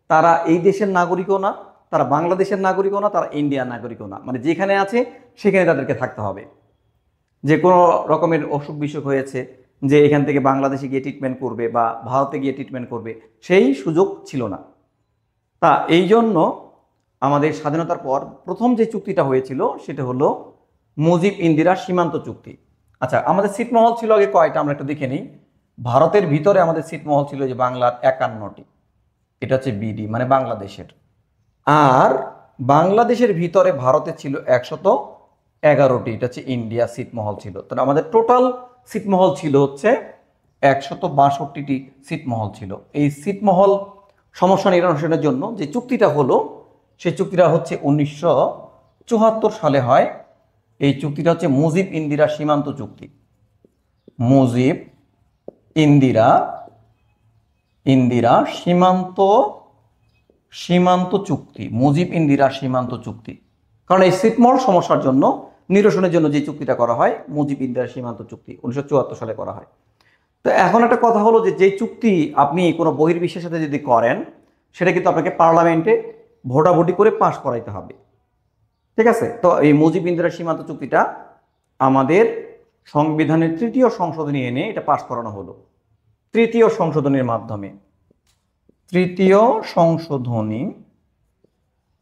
তারা এই দেশের নাগরিকও না, তারা বাংলাদেশের নাগরিকও না, তারা ইন্ডিয়ার নাগরিকও না, মানে যেখানে আছে সেখানে তাদেরকে থাকতে হবে। যে কোনো রকমের অসুখ বিসুখ হয়েছে যে এখান থেকে বাংলাদেশে গিয়ে ট্রিটমেন্ট করবে বা ভারতে গিয়ে ট্রিটমেন্ট করবে, সেই সুযোগ ছিল না। তা এই জন্য আমাদের স্বাধীনতার পর প্রথম যে চুক্তিটা হয়েছিল সেটা হলো মুজিব ইন্দিরা সীমান্ত চুক্তি। আচ্ছা, আমাদের ছিটমহল ছিল আগে কয়টা আমরা একটু দেখে নিই। ভারতের ভিতরে আমাদের ছিটমহল ছিল যে বাংলার 51টি, এটা হচ্ছে বিডি মানে বাংলাদেশের। আর বাংলাদেশের ভিতরে ভারতের ছিল 111টি, এটা হচ্ছে ইন্ডিয়া ছিটমহল ছিল। তাহলে আমাদের টোটাল ছিটমহল ছিল হচ্ছে 162টি ছিটমহল ছিল। এই ছিটমহল সমস্যা নিরসনের জন্য যে চুক্তিটা হলো, সেই চুক্তিটা হচ্ছে 1974 সালে হয়। এই চুক্তিটা হচ্ছে মুজিব ইন্দিরা সীমান্ত চুক্তি। মুজিব ইন্দিরা সীমান্ত চুক্তি, মুজিব ইন্দিরা সীমান্ত চুক্তি। কারণ এই ছিটমহল সমস্যার জন্য নিরসনের জন্য যে চুক্তিটা করা হয় মুজিব ইন্দিরা সীমান্ত চুক্তি 1974 সালে করা হয়। তো এখন একটা কথা হলো যে যে চুক্তি আপনি কোনো বহির্বিশ্বের সাথে যদি করেন, সেটা কিন্তু আপনাকে পার্লামেন্টে ভোটাভুটি করে পাশ করাইতে হবে। ঠিক আছে, তো এই মুজিব ইন্দিরা সীমান্ত চুক্তিটা আমাদের সংবিধানের 3য় সংশোধনী এনে এটা পাশ করানো হলো। 3য় সংশোধনীর মাধ্যমে, 3য় সংশোধনী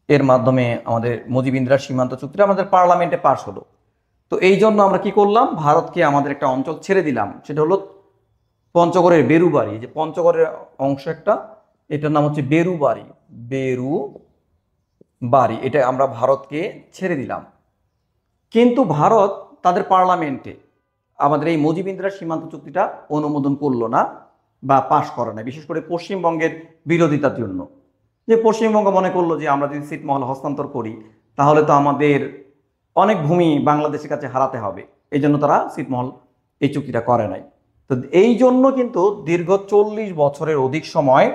এর মাধ্যমে আমাদের মুজিব ইন্দিরা সীমান্ত চুক্তিটা আমাদের পার্লামেন্টে পাশ হলো। তো এই জন্য আমরা কি করলাম, ভারতকে আমাদের একটা অঞ্চল ছেড়ে দিলাম, সেটা হলো পঞ্চগড়ের বেরুবাড়ি। যে পঞ্চগড়ের অংশ একটা, এটার নাম হচ্ছে বেরুবাড়ি, এটা আমরা ভারতকে ছেড়ে দিলাম। কিন্তু ভারত তাদের পার্লামেন্টে আমাদের এই মুজিব ইন্দিরা সীমান্ত চুক্তিটা অনুমোদন করলো না বা পাশ করে না, বিশেষ করে পশ্চিমবঙ্গের বিরোধিতার জন্য। যে পশ্চিমবঙ্গ মনে করলো যে আমরা যদি ছিটমহল হস্তান্তর করি তাহলে তো আমাদের অনেক ভূমি বাংলাদেশের কাছে হারাতে হবে, এই জন্য তারা ছিটমহল এই চুক্তিটা করে নাই। তো এই জন্য কিন্তু দীর্ঘ 40 বছরের অধিক সময়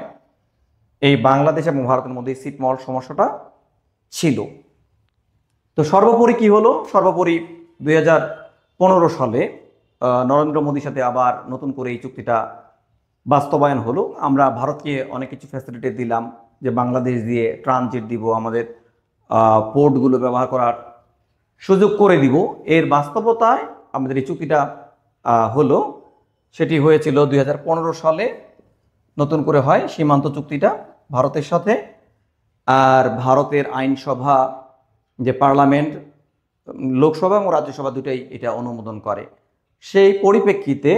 এই বাংলাদেশ এবং ভারতের মধ্যে ছিটমহল সমস্যাটা ছিল। তো সর্বোপরি কি হলো, সর্বোপরি 2015 সালে নরেন্দ্র মোদীর সাথে আবার নতুন করে এই চুক্তিটা বাস্তবায়ন হলো। আমরা ভারতকে অনেক কিছু ফ্যাসিলিটি দিলাম, যে বাংলাদেশ দিয়ে ট্রানজিট দিব, আমাদের পোর্টগুলো ব্যবহার করার সুযোগ করে দিব। এর বাস্তবতায় আমাদের এই চুক্তিটা হলো, সেটি হয়েছিল 2015 সালে নতুন করে হয় সীমান্ত চুক্তিটা ভারতের সাথে। আর ভারতের আইনসভা, যে পার্লামেন্ট, লোকসভা এবং রাজ্যসভা দুটাই এটা অনুমোদন করে। সেই পরিপ্রেক্ষিতে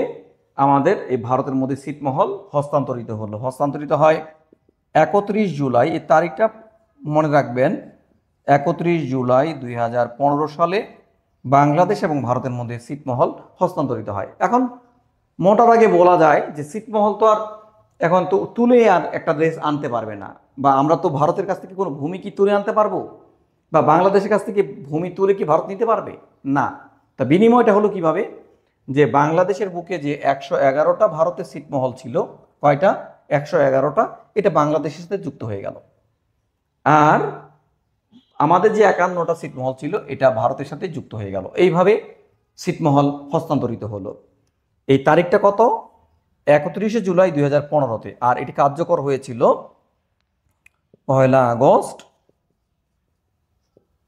আমাদের এই ভারতের মধ্যে ছিটমহল হস্তান্তরিত হলো। হস্তান্তরিত হয় 31 জুলাই, এই তারিখটা মনে রাখবেন, 31 জুলাই 2015 সালে বাংলাদেশ এবং ভারতের মধ্যে ছিটমহল হস্তান্তরিত হয়। এখন মোটার আগে বলা যায় যে ছিটমহল তো আর এখন তো তুলে আর একটা দেশ আনতে পারবে না, বা আমরা তো ভারতের কাছ থেকে কোনো ভূমি কি তুলে আনতে পারবো, বা বাংলাদেশের কাছ থেকে ভূমি তুলে কি ভারত নিতে পারবে না। তা বিনিময়টা হলো কিভাবে, যে বাংলাদেশের বুকে যে 111টা ভারতের ছিটমহল ছিল, কয়টা, 111টা, এটা বাংলাদেশের সাথে যুক্ত হয়ে গেল। আর আমাদের যে 51টা ছিটমহল ছিল এটা ভারতের সাথে যুক্ত হয়ে গেল। এইভাবে ছিটমহল হস্তান্তরিত হলো। এই তারিখটা কত, 31 জুলাই 2015-তে। আর এটি কার্যকর হয়েছিল 1 আগস্ট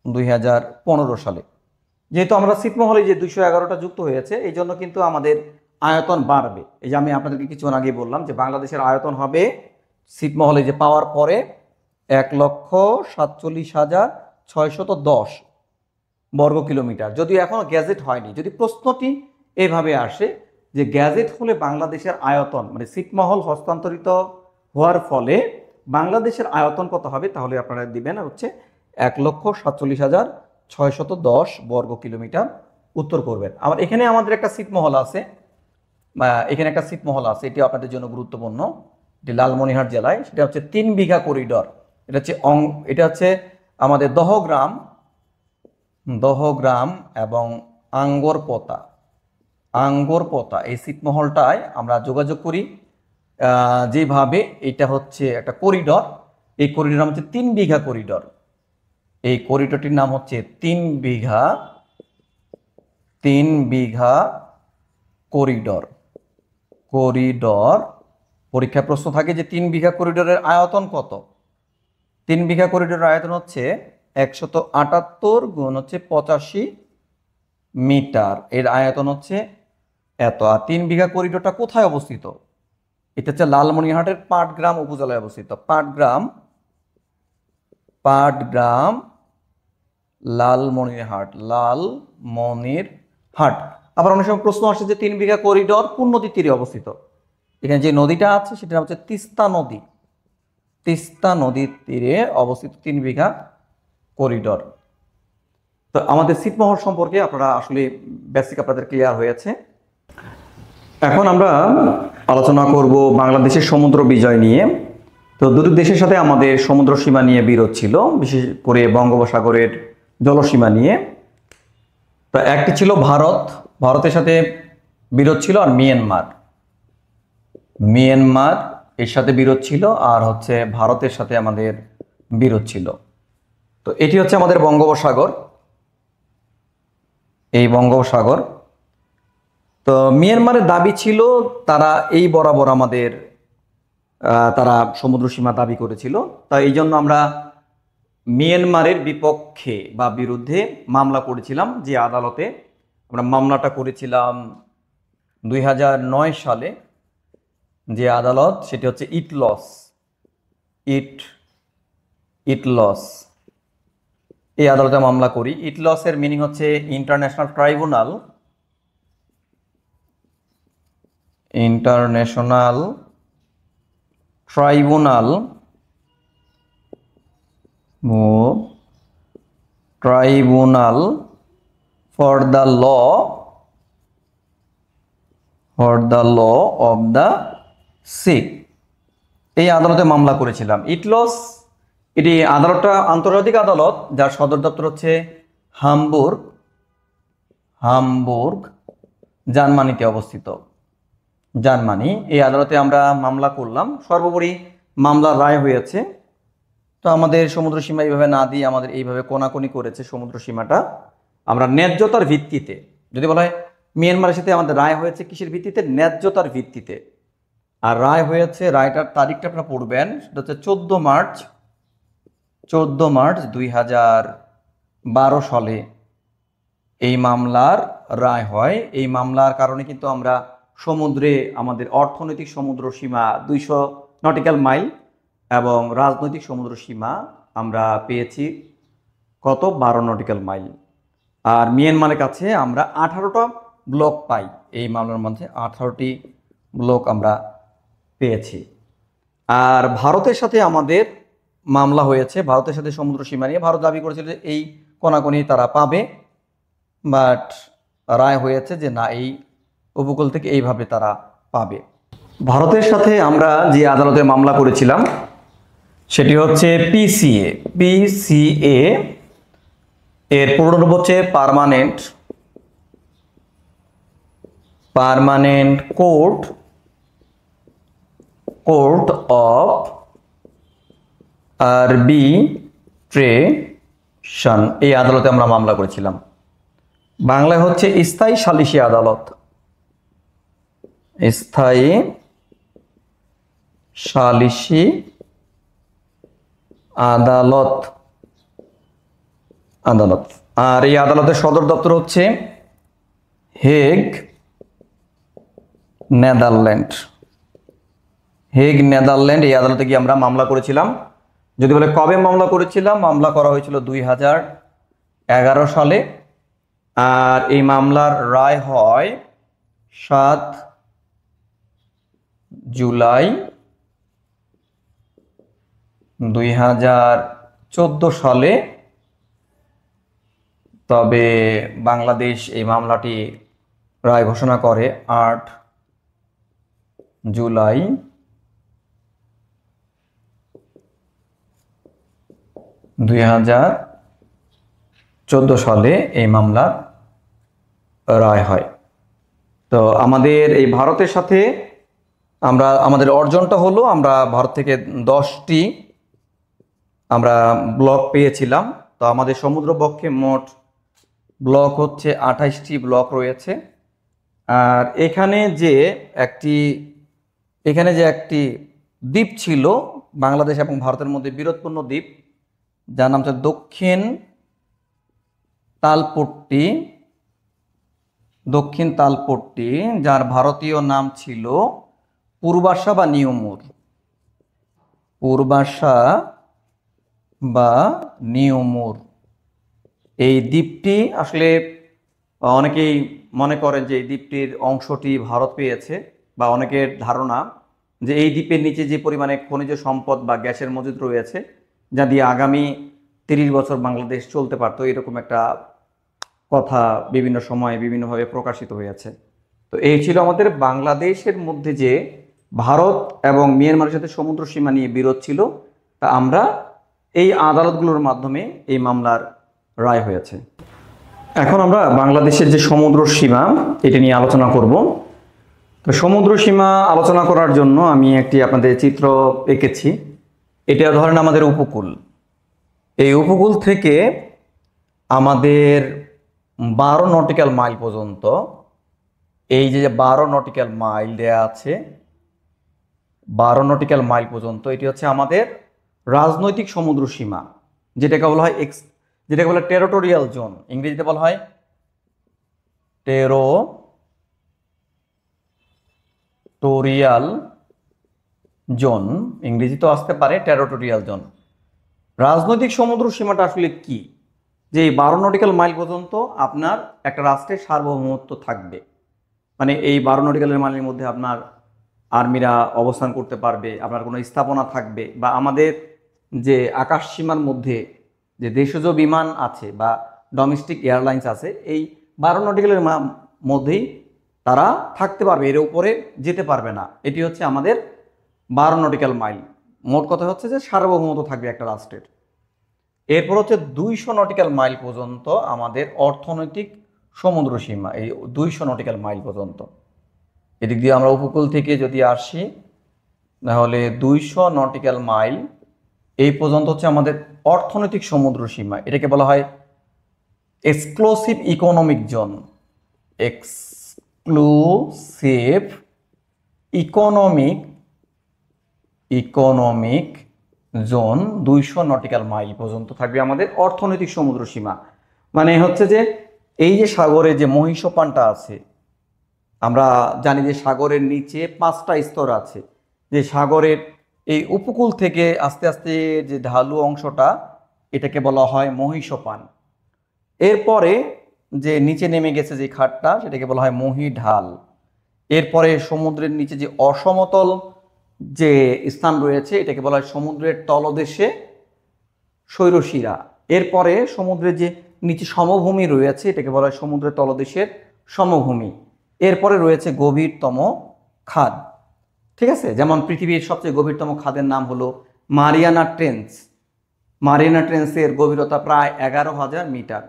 2015 সালে। যেহেতু আমরা ছিটমহলে যে 211টা যুক্ত হয়েছে, এই জন্য কিন্তু আমাদের আয়তন বাড়বে। এই যে আমি আপনাদেরকে কিছুক্ষণ আগে বললাম যে বাংলাদেশের আয়তন হবে ছিটমহলে যে পাওয়ার পরে 1,47,610 বর্গ কিলোমিটার। যদিও এখনো গ্যাজেট হয়নি, যদি প্রশ্নটি এভাবে আসে যে গ্যাজেট হলে বাংলাদেশের আয়তন, মানে ছিটমহল হস্তান্তরিত হওয়ার ফলে বাংলাদেশের আয়তন কত হবে, তাহলে আপনারা দিবেন হচ্ছে 1,47,610 বর্গ কিলোমিটার উত্তর করবেন। আবার এখানে আমাদের একটা ছিটমহল আছে, এখানে একটা ছিটমহল আছে, এটি আপনাদের জন্য গুরুত্বপূর্ণ, এটি লালমনিরহাট জেলায়। সেটা হচ্ছে 3 বিঘা করিডর। এটা হচ্ছে আমাদের দহগ্রাম এবং আঙ্গরপোতা এই ছিটমহলটায় আমরা যোগাযোগ করি। যেভাবে এটা হচ্ছে একটা করিডর, এই করিডর হচ্ছে 3 বিঘা করিডর। এই করিডরটির নাম হচ্ছে 3 বিঘা করিডর। পরীক্ষায় প্রশ্ন থাকে যে 3 বিঘা করিডরের আয়তন কত। 3 বিঘা করিডরের আয়তন হচ্ছে 178 গুণ হচ্ছে 85 মিটার, এর আয়তন হচ্ছে এত। আর 3 বিঘা করিডোরটা কোথায় অবস্থিত, এটা হচ্ছে লালমনিরহাটের পাটগ্রাম উপজেলায় অবস্থিত। পাটগ্রাম লালমনিরহাট। আবার অনেক সময় প্রশ্ন আসে যে 3 বিঘা করিডোর কোন নদীর তীরে অবস্থিত। এখানে যে নদীটা আছে সেটা হচ্ছে তিস্তা নদীর তীরে অবস্থিত 3 বিঘা করিডোর। তো আমাদের ছিটমহল সম্পর্কে আপনারা আসলে বেসিক আপনাদের ক্লিয়ার হয়েছে। এখন আমরা আলোচনা করব বাংলাদেশের সমুদ্র বিজয় নিয়ে। তো দুটো দেশের সাথে আমাদের সমুদ্র সীমা নিয়ে বিরোধ ছিল, বিশেষ করে বঙ্গোপসাগরের জলসীমা নিয়ে। তো একটি ছিল ভারতের সাথে বিরোধ ছিল, আর মিয়ানমার এর সাথে বিরোধ ছিল, আর হচ্ছে ভারতের সাথে আমাদের বিরোধ ছিল। তো এটি হচ্ছে আমাদের বঙ্গোপসাগর, এই বঙ্গোপসাগর। তো মিয়ানমারের দাবি ছিল তারা এই বরাবর আমাদের তারা সমুদ্র সীমা দাবি করেছিল। তাই এই জন্য আমরা মিয়ানমারের বিপক্ষে বা বিরুদ্ধে মামলা করেছিলাম, যে আদালতে আমরা মামলাটা করেছিলাম 2009 সালে। যে আদালত সেটি হচ্ছে ইটলস, এই আদালতে মামলা করি। ইটলসের মিনিং হচ্ছে international tribunal for the law of the sea, এই আদালতে মামলা করেছিলাম। এটি আদালতটা আন্তর্জাতিক আদালত, যার সদর দপ্তর হচ্ছে হামবুর্গ জার্মানিতে অবস্থিত। জার্মানি, এই আদালতে আমরা মামলা করলাম। সর্বোপরি মামলার রায় হয়েছে। তো আমাদের সমুদ্র সীমা এইভাবে না দিয়ে আমাদের এইভাবে কোনাকুনি করেছে সমুদ্র সীমাটা। আমরা ন্যায্যতার ভিত্তিতে, যদি বলা হয় মিয়ানমারের সাথে আমাদের রায় হয়েছে কিসের ভিত্তিতে? ন্যায্যতার ভিত্তিতে। আর রায় হয়েছে, রায়টার তারিখটা আপনারা পড়বেন, সেটা হচ্ছে 14 মার্চ 2012 সালে এই মামলার রায় হয়। এই মামলার কারণে কিন্তু আমরা সমুদ্রে আমাদের অর্থনৈতিক সমুদ্র সীমা 200 নটিক্যাল মাইল এবং রাজনৈতিক সমুদ্র সীমা আমরা পেয়েছি কত? 12 নটিক্যাল মাইল। আর মিয়ানমারের কাছে আমরা 18টা ব্লক পাই। এই মামলার মধ্যে 18টি ব্লক আমরা পেয়েছি। আর ভারতের সাথে আমাদের মামলা হয়েছে, ভারতের সাথে সমুদ্র সীমা নিয়ে ভারত দাবি করেছিল যে এই কোনাকুনি তারা পাবে, বাট রায় হয়েছে যে না, এই উপকূল থেকে এইভাবে তারা পাবে। ভারতের সাথে আমরা যে আদালতে মামলা করেছিলাম সেটি হচ্ছে পিসিএ, এর পুরো রূপ হচ্ছে পার্মানেন্ট কোর্ট অফ আরবিট্রেশন। এই আদালতে আমরা মামলা করেছিলাম। বাংলায় হচ্ছে স্থায়ী সালিসি আদালত। স্থায়ী সালিসি আদালত। আর এই আদালতের সদর দপ্তর হচ্ছে হেগ, নেদারল্যান্ড। এই আদালতে গিয়ে আমরা মামলা করেছিলাম। যদি বলে কবে মামলা করেছিলাম, মামলা করা হয়েছিল 2011 সালে। আর এই মামলার রায় হয় 7 জুলাই 2014 সালে। তবে বাংলাদেশ এই মামলাটি রায় ঘোষণা করে 8 জুলাই 2014 সালে এই মামলার রায় হয়। তো আমাদের এই ভারতের সাথে আমাদের অর্জনটা হলো, আমরা ভারত থেকে 10টি আমরা ব্লক পেয়েছিলাম। তো আমাদের সমুদ্র বক্ষে মোট ব্লক হচ্ছে 28টি ব্লক রয়েছে। আর এখানে যে একটি দ্বীপ ছিল বাংলাদেশ এবং ভারতের মধ্যে বিরোধপূর্ণ দ্বীপ, যার নাম হচ্ছে দক্ষিণ তালপট্টি, যার ভারতীয় নাম ছিল পূর্বাশা বা নিউমুর। এই দ্বীপটি আসলে অনেকেই মনে করেন যে এই দ্বীপটির অংশটি ভারত পেয়েছে, বা অনেকের ধারণা যে এই দ্বীপের নিচে যে পরিমাণে খনিজ সম্পদ বা গ্যাসের মজুদ রয়েছে, যা দিয়ে আগামী 30 বছর বাংলাদেশ চলতে পারতো, এরকম একটা কথা বিভিন্ন সময়ে বিভিন্নভাবে প্রকাশিত হয়েছে। তো এই ছিল আমাদের বাংলাদেশের মধ্যে যে ভারত এবং মিয়ানমারের সাথে সমুদ্র সীমা নিয়ে বিরোধ ছিল, তা আমরা এই আদালতগুলোর মাধ্যমে এই মামলার রায় হয়েছে। এখন আমরা বাংলাদেশের যে সমুদ্র সীমা এটা নিয়ে আলোচনা করব। তো সমুদ্র সীমা আলোচনা করার জন্য আমি একটি আপনাদের চিত্র এঁকেছি। এটা ধরেন আমাদের উপকূল। এই উপকূল থেকে আমাদের 12 নটিক্যাল মাইল পর্যন্ত, এই যে 12 নটিক্যাল মাইল দেয়া আছে, 12 নটিক্যাল মাইল পর্যন্ত এটি হচ্ছে আমাদের রাজনৈতিক সমুদ্র সীমা, যেটাকে বলা হয় টেরিটোরিয়াল জোন। ইংরেজিতে বলা হয় টেরিটোরিয়াল জোন, ইংরেজি তো আসতে পারে, টেরিটোরিয়াল জোন। রাজনৈতিক সমুদ্র সীমাটা আসলে কি? যে 12 নটিক্যাল মাইল পর্যন্ত আপনার একটা রাষ্ট্রের সার্বভৌমত্ব থাকবে, মানে এই 12 নটিক্যাল মাইলের মধ্যে আপনার আর্মিরা অবস্থান করতে পারবে, আপনার কোনো স্থাপনা থাকবে, বা আমাদের যে আকাশ সীমার মধ্যে যে দেশজ বিমান আছে বা ডোমেস্টিক এয়ারলাইন্স আছে, এই 12 নটিক্যালের মধ্যেই তারা থাকতে পারবে, এর উপরে যেতে পারবে না। এটি হচ্ছে আমাদের 12 নটিক্যাল মাইল। মোট কথা হচ্ছে যে সার্বভৌমত্ব থাকবে একটা রাষ্ট্রের। এরপর হচ্ছে 200 নটিক্যাল মাইল পর্যন্ত আমাদের অর্থনৈতিক সমুদ্র সীমা, এই 200 নটিক্যাল মাইল পর্যন্ত। এদিক দিয়ে আমরা উপকূল থেকে যদি আসি তাহলে 200 নটিক্যাল মাইল এই পর্যন্ত হচ্ছে আমাদের অর্থনৈতিক সমুদ্র সীমা। এটাকে বলা হয় exclusive economic zone. Exclusive economic zone 200 nautical mile পর্যন্ত থাকবে আমাদের অর্থনৈতিক সমুদ্র সীমা। মানে হচ্ছে যে এই যে সাগরে যে মহীসোপানটা আছে, আমরা জানি যে সাগরের নিচে 5টা স্তর আছে, যে সাগরের এই উপকূল থেকে আস্তে আস্তে যে ঢালু অংশটা, এটাকে বলা হয় মহীসোপান। এরপরে যে নিচে নেমে গেছে যে খাতটা, সেটাকে বলা হয় মহীঢাল। এরপরে সমুদ্রের নিচে যে অসমতল যে স্থান রয়েছে, এটাকে বলা হয় সমুদ্রের তলদেশে শৈলশিরা। এরপরে সমুদ্রের যে নিচে সমভূমি রয়েছে, এটাকে বলা হয় সমুদ্রের তলদেশের সমভূমি। এরপরে রয়েছে গভীরতম খাদ। ঠিক আছে, যেমন পৃথিবীর সবচেয়ে গভীরতম খাদের নাম হলো মারিয়ানা ট্রেঞ্চ। মারিয়ানা ট্রেঞ্চের গভীরতা প্রায় 11,000 মিটার।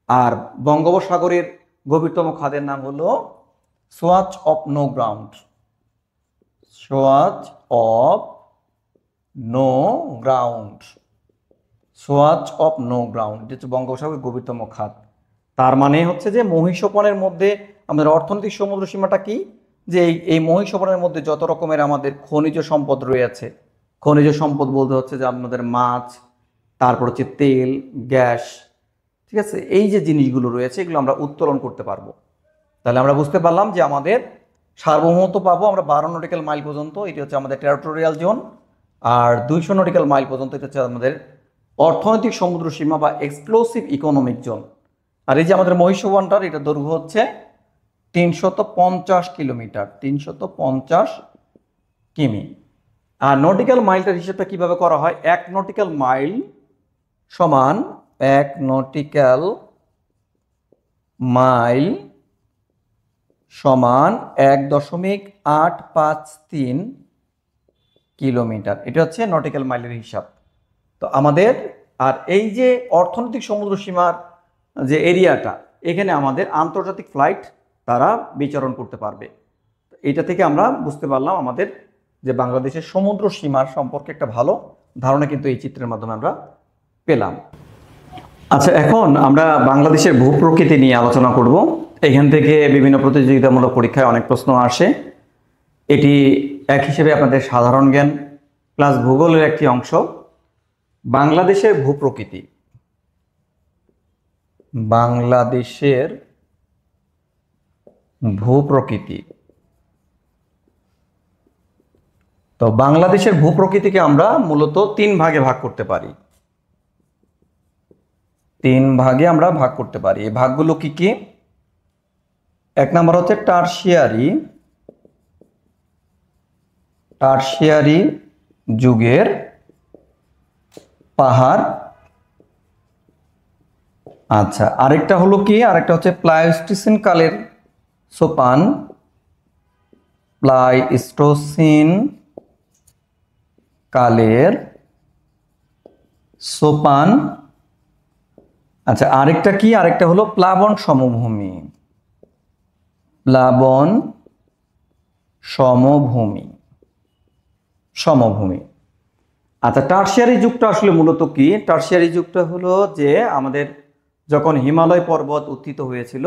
আর বঙ্গোপসাগরের গভীরতম খাদের নাম হলো Swatch of No Ground. Swatch of No Ground, Swatch of No Ground, এটা হচ্ছে বঙ্গোপসাগরের গভীরতম খাদ। তার মানে হচ্ছে যে মহীসোপানের মধ্যে আমাদের অর্থনৈতিক সমুদ্র সীমাটা কি, যে এই মহীসোপানের মধ্যে যত রকমের আমাদের খনিজ সম্পদ রয়েছে, খনিজ সম্পদ বলতে হচ্ছে যে আমাদের মাছ, তারপর হচ্ছে তেল, গ্যাস, ঠিক আছে, এই যে জিনিসগুলো রয়েছে এগুলো আমরা উত্তোলন করতে পারবো। তাহলে আমরা বুঝতে পারলাম যে আমাদের সার্বভৌমত্ব পাবো আমরা 12 নটিক্যাল মাইল পর্যন্ত, এটি হচ্ছে আমাদের টেরিটোরিয়াল জোন। আর 200 নটিক্যাল মাইল পর্যন্ত এটা হচ্ছে আমাদের অর্থনৈতিক সমুদ্র সীমা বা এক্সক্লুসিভ ইকোনমিক জোন। আর এই যে আমাদের মহীসোপানটার এটা দৈর্ঘ্য হচ্ছে 350 কিলোমিটার, 350 কিমি। আর নটিক্যাল মাইলটার হিসেবটা কিভাবে করা হয়, 1 নটিক্যাল মাইল সমান 1 নটিক্যাল মাইল সমান 1.853 কিলোমিটার। এটা হচ্ছে নটিক্যাল মাইলের হিসাব। তো আমাদের আর এই যে অর্থনৈতিক সমুদ্র সীমার যে এরিয়াটা, এখানে আমাদের আন্তর্জাতিক ফ্লাইট তারা বিচরণ করতে পারবে। এইটা থেকে আমরা বুঝতে পারলাম আমাদের যে বাংলাদেশের সমুদ্র সীমার সম্পর্কে একটা ভালো ধারণা কিন্তু এই চিত্রের মাধ্যমে আমরা পেলাম। আচ্ছা, এখন আমরা বাংলাদেশের ভূপ্রকৃতি নিয়ে আলোচনা করব। এখান থেকে বিভিন্ন প্রতিযোগিতামূলক পরীক্ষায় অনেক প্রশ্ন আসে। এটি এক হিসেবে আপনাদের সাধারণ জ্ঞান প্লাস ভূগোলের একটি অংশ। বাংলাদেশের ভূপ্রকৃতি, বাংলাদেশের ভূপ্রকৃতি। তো বাংলাদেশের ভূপ্রকৃতিকে আমরা মূলত 3 ভাগে ভাগ করতে পারি। 3 ভাগে আমরা ভাগ করতে পারি। এই ভাগগুলো কি কি? 1 নম্বর হচ্ছে টারশিয়ারি যুগের পাহাড়। আচ্ছা, আরেকটা হলো কি, আরেকটা হচ্ছে প্লাইস্টোসিন কালের সোপান, প্লাইস্টোসিন কালের সোপান। আচ্ছা, আরেকটা কি, আরেকটা হলো প্লাবন সমভূমি, প্লাবন সমভূমি। আচ্ছা, টারশিয়ারি যুগটা আসলে মূলত কি? টারশিয়ারি যুগটা হলো যে আমাদের যখন হিমালয় পর্বত উত্থিত হয়েছিল,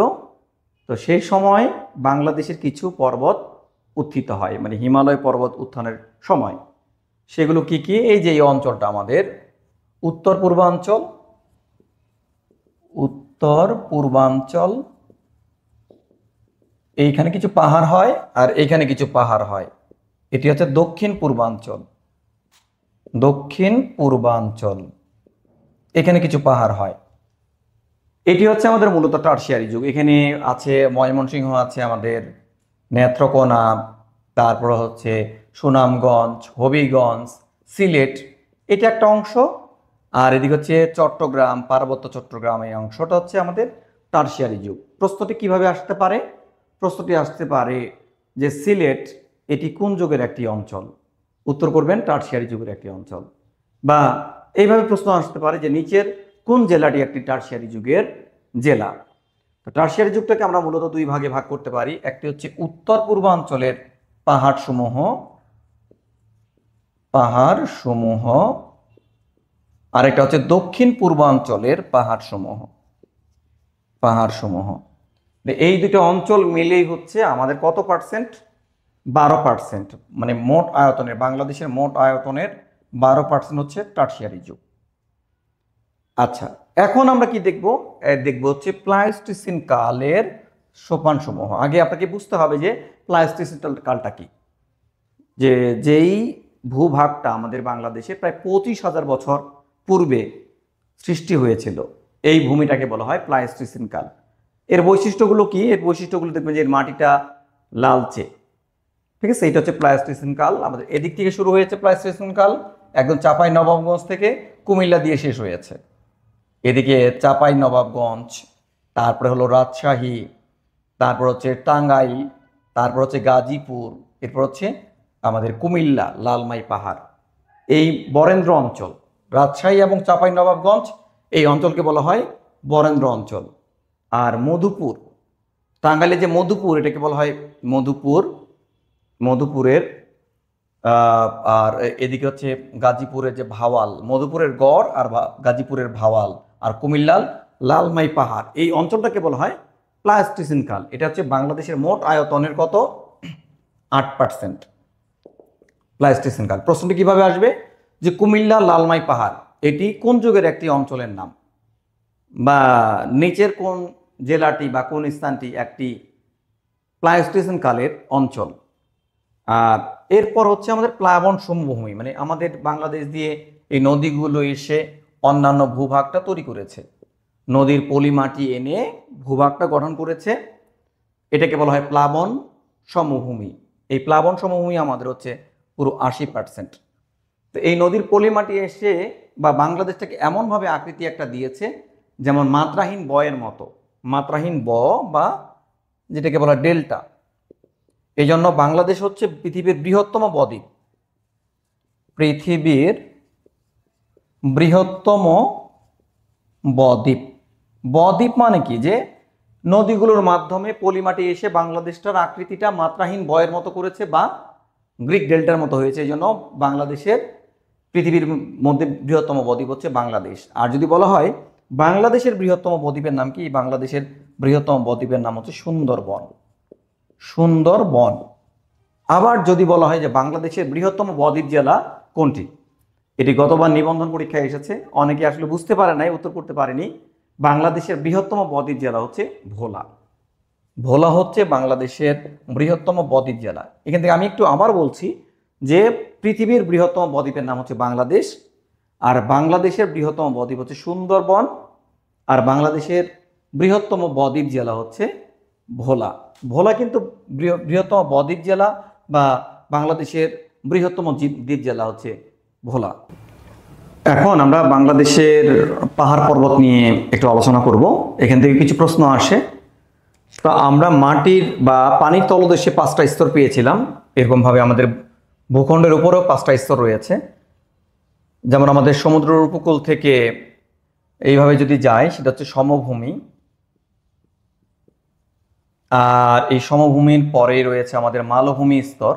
তো সেই সময় বাংলাদেশের কিছু পর্বত উত্থিত হয়, মানে হিমালয় পর্বত উত্থানের সময়। সেগুলো কি কি? এই যে এই অঞ্চলটা আমাদের উত্তর পূর্বাঞ্চল, এইখানে কিছু পাহাড় হয় আর এইখানে কিছু পাহাড় হয়। এটি হচ্ছে দক্ষিণ পূর্বাঞ্চল, এখানে কিছু পাহাড় হয়। এটি হচ্ছে আমাদের মূলত টারশিয়ারি যুগ। এখানে আছে ময়মনসিংহ, আছে আমাদের নেত্রকোনা, তারপর হচ্ছে সুনামগঞ্জ, হবিগঞ্জ, সিলেট, এটা একটা অংশ। আর এদিকে হচ্ছে চট্টগ্রাম, পার্বত্য চট্টগ্রাম, এই অংশটা হচ্ছে আমাদের টারশিয়ারি যুগ। প্রশ্নটি কিভাবে আসতে পারে? প্রশ্নটি আসতে পারে যে সিলেট এটি কোন যুগের একটি অঞ্চল? উত্তর করবেন টারশিয়ারি যুগের একটি অঞ্চল। বা এইভাবে প্রশ্ন আসতে পারে যে নিচের কোন জেলাটি একটি টারশিয়ারি যুগের জেলা? তো টারশিয়ারি যুগটাকে আমরা মূলত দুই ভাগে ভাগ করতে পারি। একটি হচ্ছে উত্তর পূর্বাঞ্চলের পাহাড়সমূহ আর একটা হচ্ছে দক্ষিণ পূর্বাঞ্চলের পাহাড়সমূহ। এই দুটো অঞ্চল মিলেই হচ্ছে আমাদের কত পার্সেন্ট? 12%। মানে মোট আয়তনের, বাংলাদেশের মোট আয়তনের 12% হচ্ছে টারশিয়ারি যুগ। আচ্ছা, এখন আমরা কি দেখব? দেখব হচ্ছে প্লাইস্টোসিন কালের সোপানসমূহ। আগে আপনাকে বুঝতে হবে যে প্লাইস্টোসিন কালটা কি। যেই ভূভাগটা আমাদের বাংলাদেশে প্রায় 25,000 বছর পূর্বে সৃষ্টি হয়েছিল, এই ভূমিটাকে বলা হয় প্লাইস্টোসিন কাল। এর বৈশিষ্ট্যগুলো কি? এর বৈশিষ্ট্যগুলো দেখবেন যে এর মাটিটা লালচে, ঠিক আছে? এটা হচ্ছে প্লাইস্টোসিন কাল। আমাদের এদিক থেকে শুরু হয়েছে প্লাইস্টোসিন কাল, একদম চাঁপাই নবাবগঞ্জ থেকে কুমিল্লা দিয়ে শেষ হয়েছে। এদিকে চাঁপাই নবাবগঞ্জ, তারপরে হলো রাজশাহী, তারপর হচ্ছে টাঙ্গাইল, তারপর হচ্ছে গাজীপুর, এরপর হচ্ছে আমাদের কুমিল্লা লালমাই পাহাড়। এই বরেন্দ্র অঞ্চল, রাজশাহী এবং চাঁপাই নবাবগঞ্জ, এই অঞ্চলকে বলা হয় বরেন্দ্র অঞ্চল। আর মধুপুর, টাঙ্গাইলে যে মধুপুর, এটাকে বলা হয় মধুপুরের আর এদিকে হচ্ছে গাজীপুরের যে ভাওয়াল, মধুপুরের গড় আর গাজীপুরের ভাওয়াল, আর কুমিল্লার লালমাই পাহাড়, এই অঞ্চলটাকে বলা হয় প্লাইস্টোসিন কাল। এটা হচ্ছে বাংলাদেশের মোট আয়তনের কত? 8%। প্লাইস্টোসিন কাল। প্রশ্নটি কিভাবে আসবে? যে কুমিল্লা লালমাই পাহাড় এটি কোন যুগের একটি অঞ্চলের নাম? বা নিচের কোন জেলাটি বা কোন স্থানটি একটি প্লাইস্টোসিন কালের অঞ্চল? আর এরপর হচ্ছে আমাদের প্লাবন সমভূমি, মানে আমাদের বাংলাদেশ দিয়ে এই নদীগুলো এসে অন্যান্য ভূভাগটা তৈরি করেছে, নদীর পলি মাটি এনে ভূভাগটা গঠন করেছে, এটাকে বলা হয় প্লাবন সমভূমি। এই প্লাবন সমভূমি আমাদের হচ্ছে পুরো 80%। তো এই নদীর পলি মাটি এসে বা বাংলাদেশটাকে এমনভাবে আকৃতি একটা দিয়েছে যেমন মাত্রাহীন বয়ের মতো, মাত্রাহীন ব বা যেটাকে বলা হয় ডেল্টা। এই জন্য বাংলাদেশ হচ্ছে পৃথিবীর বৃহত্তম বদ্বীপ, বদ্বীপ মানে কি? যে নদীগুলোর মাধ্যমে পলিমাটি এসে বাংলাদেশটার আকৃতিটা মাত্রাহীন বয়ের মতো করেছে বা গ্রিক ডেল্টার মতো হয়েছে। এই জন্য বাংলাদেশের পৃথিবীর মধ্যে বৃহত্তম বদ্বীপ হচ্ছে বাংলাদেশ। আর যদি বলা হয় বাংলাদেশের বৃহত্তম বদ্বীপের নাম কি? বাংলাদেশের বৃহত্তম বদ্বীপের নাম হচ্ছে সুন্দরবন। আবার যদি বলা হয় যে বাংলাদেশের বৃহত্তম বদ্বীপ জেলা কোনটি? এটি গতবার নিবন্ধন পরীক্ষায় এসেছে, অনেকে আসলে বুঝতে পারে নাই, উত্তর করতে পারেনি। বাংলাদেশের বৃহত্তম বদ্বীপ জেলা হচ্ছে ভোলা হচ্ছে বাংলাদেশের বৃহত্তম বদ্বীপ জেলা। এখান থেকে আমি একটু আবার বলছি যে পৃথিবীর বৃহত্তম বদ্বীপের নাম হচ্ছে বাংলাদেশ, আর বাংলাদেশের বৃহত্তম বদ্বীপ হচ্ছে সুন্দরবন, আর বাংলাদেশের বৃহত্তম বদ্বীপ জেলা হচ্ছে ভোলা কিন্তু বৃহত্তম বদ্বীপ জেলা বা বাংলাদেশের বৃহত্তম দ্বীপ জেলা হচ্ছে ভোলা। এখন আমরা বাংলাদেশের পাহাড় পর্বত নিয়ে একটু আলোচনা করব। এখান থেকে কিছু প্রশ্ন আসে। তো আমরা মাটির বা পানির তলদেশে 5টা স্তর পেয়েছিলাম, এরকমভাবে আমাদের ভূখণ্ডের উপরেও 5টা স্তর রয়েছে। যেমন আমাদের সমুদ্রের উপকূল থেকে এইভাবে যদি যায়, সেটা হচ্ছে সমভূমি, আর এই সমভূমির পরে রয়েছে আমাদের মালভূমি স্তর,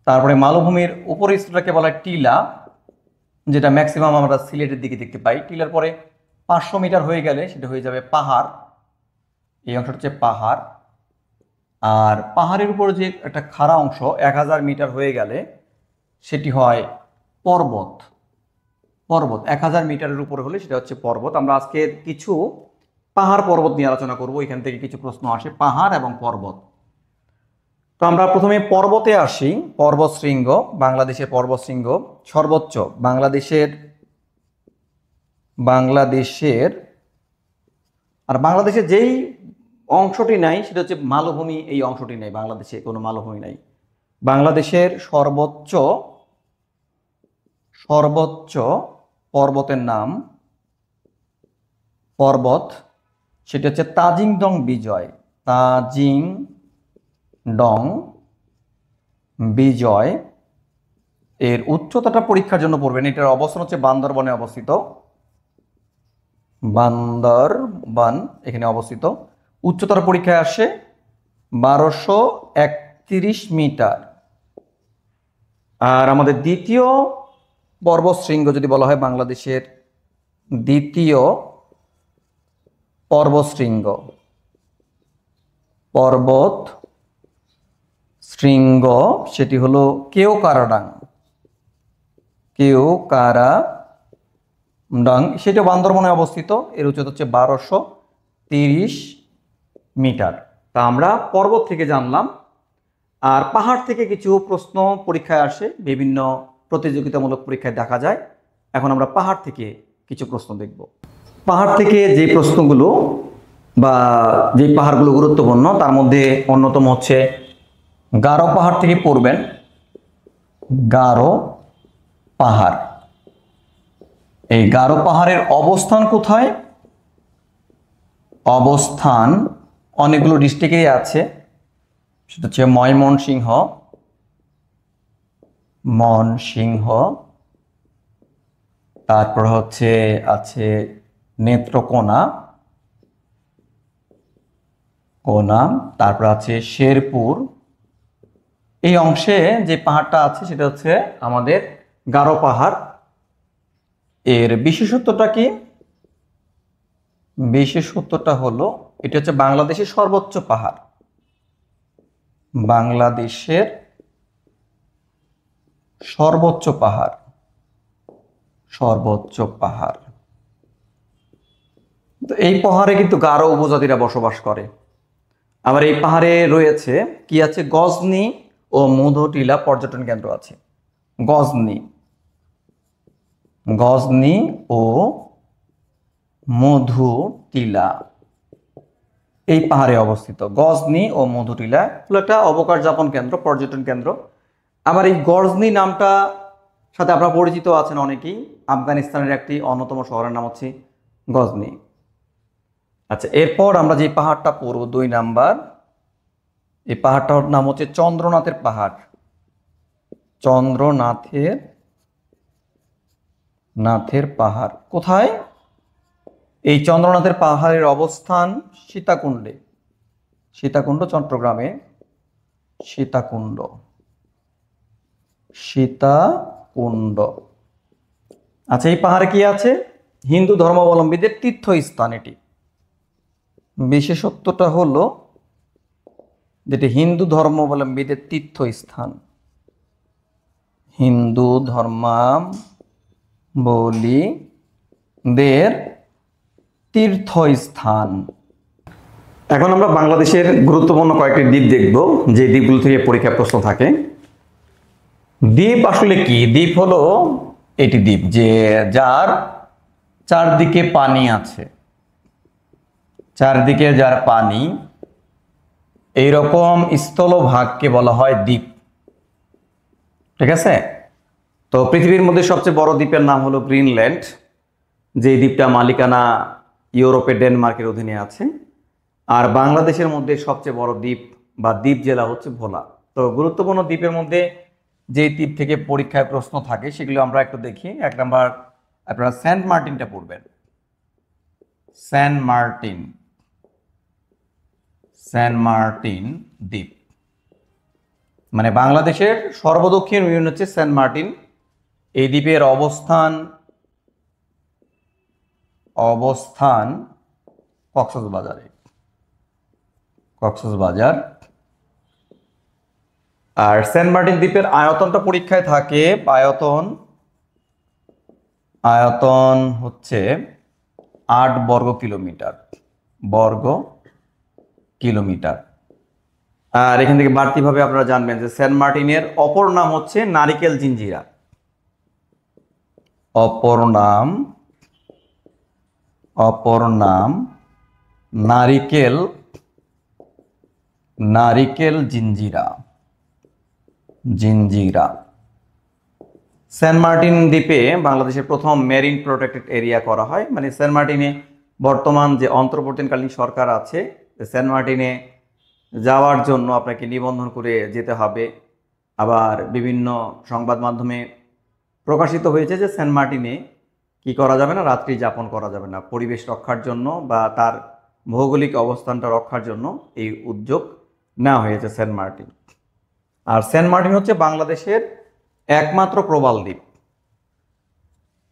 তারপরে মালভূমির উপরের স্তরটাকে বলা হয় টিলা, যেটা ম্যাক্সিমাম আমরা সিলেটের দিকে দেখতে পাই। টিলার পরে 500 মিটার হয়ে গেলে সেটা হয়ে যাবে পাহাড়, এই অংশটা হচ্ছে পাহাড়। আর পাহাড়ের উপর যে একটা খাড়া অংশ 1000 মিটার হয়ে গেলে সেটি হয় পর্বত। 1000 মিটারের উপরে হলে সেটা হচ্ছে পর্বত। আমরা আজকে কিছু পাহাড় পর্বত নিয়ে আলোচনা করব। এখান থেকে কিছু প্রশ্ন আসে পাহাড় এবং পর্বত। তো আমরা প্রথমে পর্বতে আসি। পর্বতশৃঙ্গ, বাংলাদেশের পর্বতশৃঙ্গ সর্বোচ্চ, বাংলাদেশের যেই অংশটি নাই সেটা হচ্ছে মালভূমি, এই অংশটি নেই, বাংলাদেশে কোনো মালভূমি নাই। বাংলাদেশের সর্বোচ্চ পর্বতের নাম পর্বত, সেটা হচ্ছে তাজিং ডং বিজয়। তাজিং ডং বিজয়। এর উচ্চতাটা পরীক্ষার জন্য পড়বেন। এটার অবস্থান হচ্ছে বান্দরবনে অবস্থিত। বান্দরবান এখানে অবস্থিত। উচ্চতার পরীক্ষায় আসে 1231 মিটার। আর আমাদের দ্বিতীয় পর্বতশৃঙ্গ যদি বলা হয়, বাংলাদেশের দ্বিতীয় পর্বতশৃঙ্গ, সেটি হলো কেওক্রাডাং। সেটা বান্দরবনে অবস্থিত। এর উচ্চতা হচ্ছে 1230 মিটার। তা আমরা পর্বত থেকে জানলাম। আর পাহাড় থেকে কিছু প্রশ্ন পরীক্ষায় আসে, বিভিন্ন প্রতিযোগিতামূলক পরীক্ষায় দেখা যায়। এখন আমরা পাহাড় থেকে কিছু প্রশ্ন দেখব। পাহাড় থেকে যে প্রশ্নগুলো বা যে পাহাড়গুলো গুরুত্বপূর্ণ, তার মধ্যে অন্যতম হচ্ছে গারো পাহাড় থেকে পড়বেন। গারো পাহাড়, এই গারো পাহাড়ের অবস্থান কোথায়? অবস্থান অনেকগুলো ডিস্ট্রিক্টে আছে। সেটা হচ্ছে ময়মনসিংহ, তারপর হচ্ছে আছে নেত্রকোনা, তারপর আছে শেরপুর। এই অংশে যে পাহাড়টা আছে সেটা হচ্ছে আমাদের গারো পাহাড়। এর বিশেষত্বটা কি? বিশেষত্বটা হলো এটা হচ্ছে বাংলাদেশের সর্বোচ্চ পাহাড়। বাংলাদেশের সর্বোচ্চ পাহাড়। তো এই পাহাড়ে কিন্তু গারো উপজাতিরা বসবাস করে। আবার এই পাহাড়ে রয়েছে কি আছে? গজনি ও মধুটিলা পর্যটন কেন্দ্র আছে। গজনি ও মধুটিলা এই পাহাড়ে অবস্থিত। গজনি ও মধুটিলা হলো একটা অবকাশ যাপন কেন্দ্র, পর্যটন কেন্দ্র। আবার এই গজনি নামটা সাথে আপনারা পরিচিত আছেন অনেকেই। আফগানিস্তানের একটি অন্যতম শহরের নাম হচ্ছে গজনি। আচ্ছা, এরপর আমরা যে পাহাড়টা পড়ব 2 নাম্বার, এই পাহাড়টার নাম হচ্ছে চন্দ্রনাথের পাহাড়। চন্দ্রনাথের পাহাড় কোথায়? এই চন্দ্রনাথের পাহাড়ের অবস্থান সীতাকুণ্ড, চট্টগ্রামে। সীতাকুণ্ড। আচ্ছা, এই পাহাড়ে কি আছে? হিন্দু ধর্মাবলম্বীদের তীর্থস্থান এটি। বিশেষত্বটা হলো যেটি হিন্দু ধর্মাবলম্বীদের তীর্থস্থান। হিন্দু ধর্মাবলম্বীদের তীর্থস্থান। এখন আমরা বাংলাদেশের গুরুত্বপূর্ণ কয়েকটি দ্বীপ দেখব, যে দ্বীপগুলো থেকে পরীক্ষায় প্রশ্ন থাকে। দ্বীপ আসলে কি? দ্বীপ হলো এটি দ্বীপ যে যার চারদিকে পানি আছে, চারদিকে যার পানি, এইরকম স্থলভাগকে বলা হয় দ্বীপ। ঠিক আছে? তো পৃথিবীর মধ্যে সবচেয়ে বড় দ্বীপের নাম হলো গ্রিনল্যান্ড, যে দ্বীপটা মালিকানা ইউরোপের ডেনমার্কের অধীনে আছে। আর বাংলাদেশের মধ্যে সবচেয়ে বড় দ্বীপ বা দ্বীপ জেলা হচ্ছে ভোলা। তো গুরুত্বপূর্ণ দ্বীপের মধ্যে যে দ্বীপ থেকে পরীক্ষায় প্রশ্ন থাকে সেগুলো আমরা একটু দেখি। 1 নাম্বার আপনারা সেন্ট মার্টিনটা পড়বেন। সেন্ট মার্টিন দ্বীপ, মানে বাংলাদেশের সর্বদক্ষিণ ইউনিয়ন হচ্ছে সেন্ট মার্টিন। এই দ্বীপের অবস্থান কক্সবাজার। আর সেন্ট মার্টিন দ্বীপের আয়তনটা পরীক্ষায় থাকে। আয়তন হচ্ছে 8 বর্গ কিলোমিটার। আর এখান থেকে বাড়তিভাবে আপনারা জানবেন যে সেন্ট মার্টিনের অপর নাম হচ্ছে নারিকেল জিঞ্জিরা। অপর নাম নারিকেল জিঞ্জিরা। সেন্ট মার্টিন দ্বীপে বাংলাদেশের প্রথম মেরিন প্রোটেক্টেড এরিয়া করা হয়। মানে সেন্ট মার্টিনে বর্তমান যে অন্তর্বর্তীকালীন সরকার আছে, সেন্ট মার্টিনে যাওয়ার জন্য আপনাকে নিবন্ধন করে যেতে হবে। আবার বিভিন্ন সংবাদ মাধ্যমে প্রকাশিত হয়েছে যে সেন্ট মার্টিনে কি করা যাবে না, রাত্রি যাপন করা যাবে না, পরিবেশ রক্ষার জন্য বা তার ভৌগোলিক অবস্থানটা রক্ষার জন্য এই উদ্যোগ নেওয়া হয়েছে সেন্ট মার্টিন। আর সেন্ট মার্টিন হচ্ছে বাংলাদেশের একমাত্র প্রবাল দ্বীপ।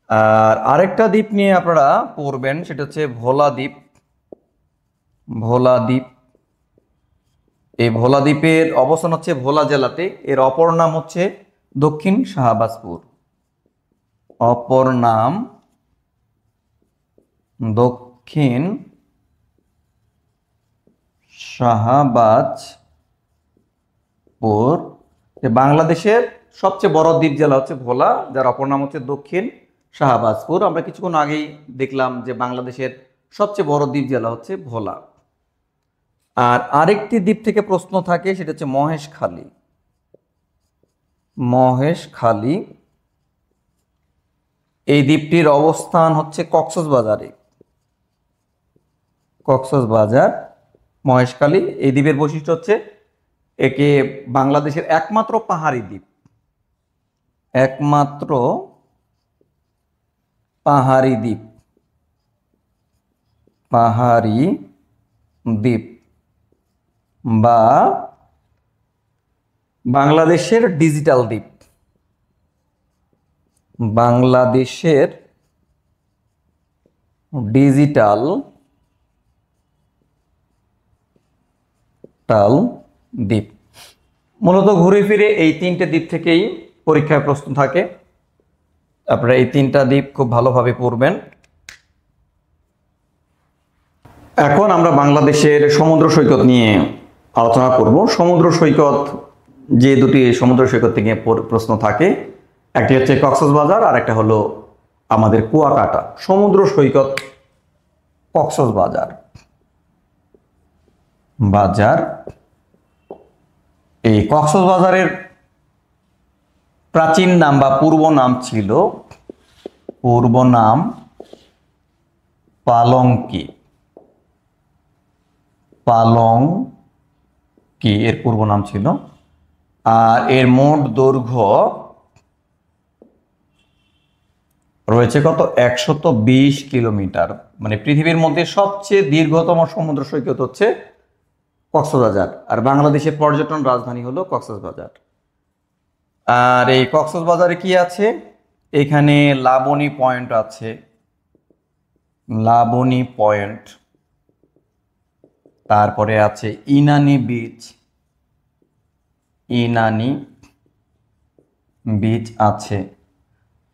আর আরেকটা দ্বীপ নিয়ে আপনারা পড়বেন, সেটা হচ্ছে ভোলা দ্বীপ। ভোলা দ্বীপ, এই ভোলা দ্বীপের অবস্থান হচ্ছে ভোলা জেলাতে। এর অপর নাম হচ্ছে দক্ষিণ শাহবাজপুর। অপর নাম দক্ষিণ শাহবাজপুর। বাংলাদেশের সবচেয়ে বড় দ্বীপ জেলা হচ্ছে ভোলা, যার অপর নাম হচ্ছে দক্ষিণ শাহবাজপুর। আমরা কিছুক্ষণ আগেই দেখলাম যে বাংলাদেশের সবচেয়ে বড় দ্বীপ জেলা হচ্ছে ভোলা। আর আরেকটি দ্বীপ থেকে প্রশ্ন থাকে, সেটা হচ্ছে মহেশখালী। মহেশখালী, এই দ্বীপটির অবস্থান হচ্ছে কক্সবাজারে। কক্সবাজার, মহেশখালী। এই দ্বীপের বৈশিষ্ট্য হচ্ছে একে বাংলাদেশের একমাত্র পাহাড়ি দ্বীপ। একমাত্র পাহাড়ি দ্বীপ। পাহাড়ি দ্বীপ বা বাংলাদেশের ডিজিটাল দ্বীপ। বাংলাদেশের ডিজিটাল দ্বীপ। মূলত ঘুরে ফিরে এই তিনটে দ্বীপ থেকেই পরীক্ষায় প্রশ্ন থাকে। আপনারা এই তিনটা দ্বীপ খুব ভালোভাবে পড়বেন। এখন আমরা বাংলাদেশের সমুদ্র সৈকত নিয়ে আলোচনা করব। সমুদ্র সৈকত, যে দুটি সমুদ্র সৈকত থেকে প্রশ্ন থাকে, একটি হচ্ছে কক্সবাজার আর একটা হলো আমাদের কুয়াকাটা। সমুদ্র সৈকত কক্সবাজার বাজার। এই কক্সবাজারের প্রাচীন নাম বা পূর্ব নাম ছিল, পূর্ব নাম পালঙ্কি। পালঙ্কি এর পূর্ব নাম ছিল। আর এর মোট দৈর্ঘ্য রয়েছে কত, 120 কিলোমিটার। মানে পৃথিবীর মধ্যে সবচেয়ে দীর্ঘতম সমুদ্র সৈকত হচ্ছে কক্সবাজার। আর বাংলাদেশের পর্যটন রাজধানী হলো কক্সবাজার। আর এই কক্সবাজারে কি আছে, এখানে লাবণী পয়েন্ট আছে। লাবণী পয়েন্ট, তারপরে আছে ইনানি বিচ। ইনানি বিচ আছে।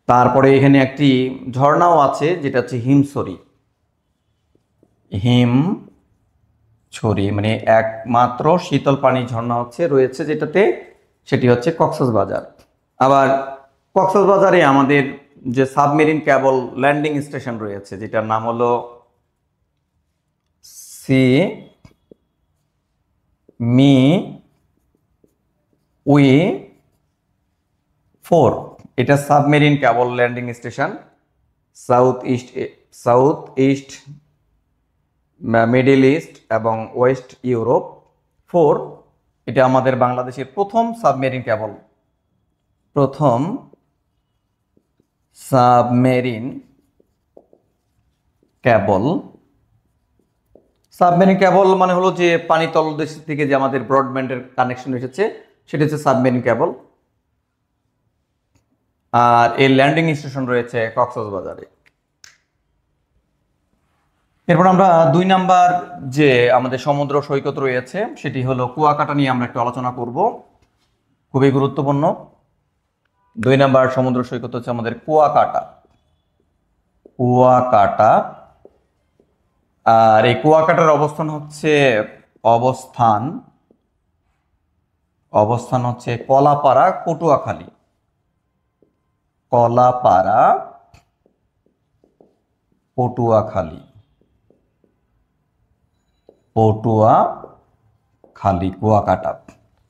তারপরে এখানে একটি ঝর্ণাও আছে, যেটা হচ্ছে হিমছড়ি। হিমছড়ি মানে একমাত্র শীতল পানি ঝর্ণা রয়েছে যেটাতে, সেটি হচ্ছে কক্সবাজার। আবার কক্সবাজারে আমাদের যে সাবমেরিন কেবল ল্যান্ডিং স্টেশন রয়েছে, যেটার নাম হলো CME-4। এটা submarine cable landing station, south east, middle east এবং ওয়েস্ট ইউরোপ 4। এটা আমাদের বাংলাদেশের প্রথম সাবমেরিন কেবল, প্রথম সাবমেরিন কেবল। সাবমেরিন কেবল মানে হলো যে পানি তলদেশ থেকে যে আমাদের ব্রডব্যান্ডের কানেকশন এসেছে, সেটা হচ্ছে সাবমেরিন কেবল। আর এর ল্যান্ডিং স্টেশন রয়েছে কক্সবাজারে। এরপর আমরা 2 নাম্বার যে আমাদের সমুদ্র সৈকত রয়েছে, সেটি হলো কুয়াকাটা নিয়ে আমরা একটু আলোচনা করব, খুবই গুরুত্বপূর্ণ। 2 নাম্বার সমুদ্র সৈকত হচ্ছে আমাদের কুয়াকাটা। কুয়াকাটা। আর এই কুয়াকাটার অবস্থান হচ্ছে কলাপাড়া, পটুয়াখালী। কলাপাড়া, পটুয়াখালী। কুয়াকাটা।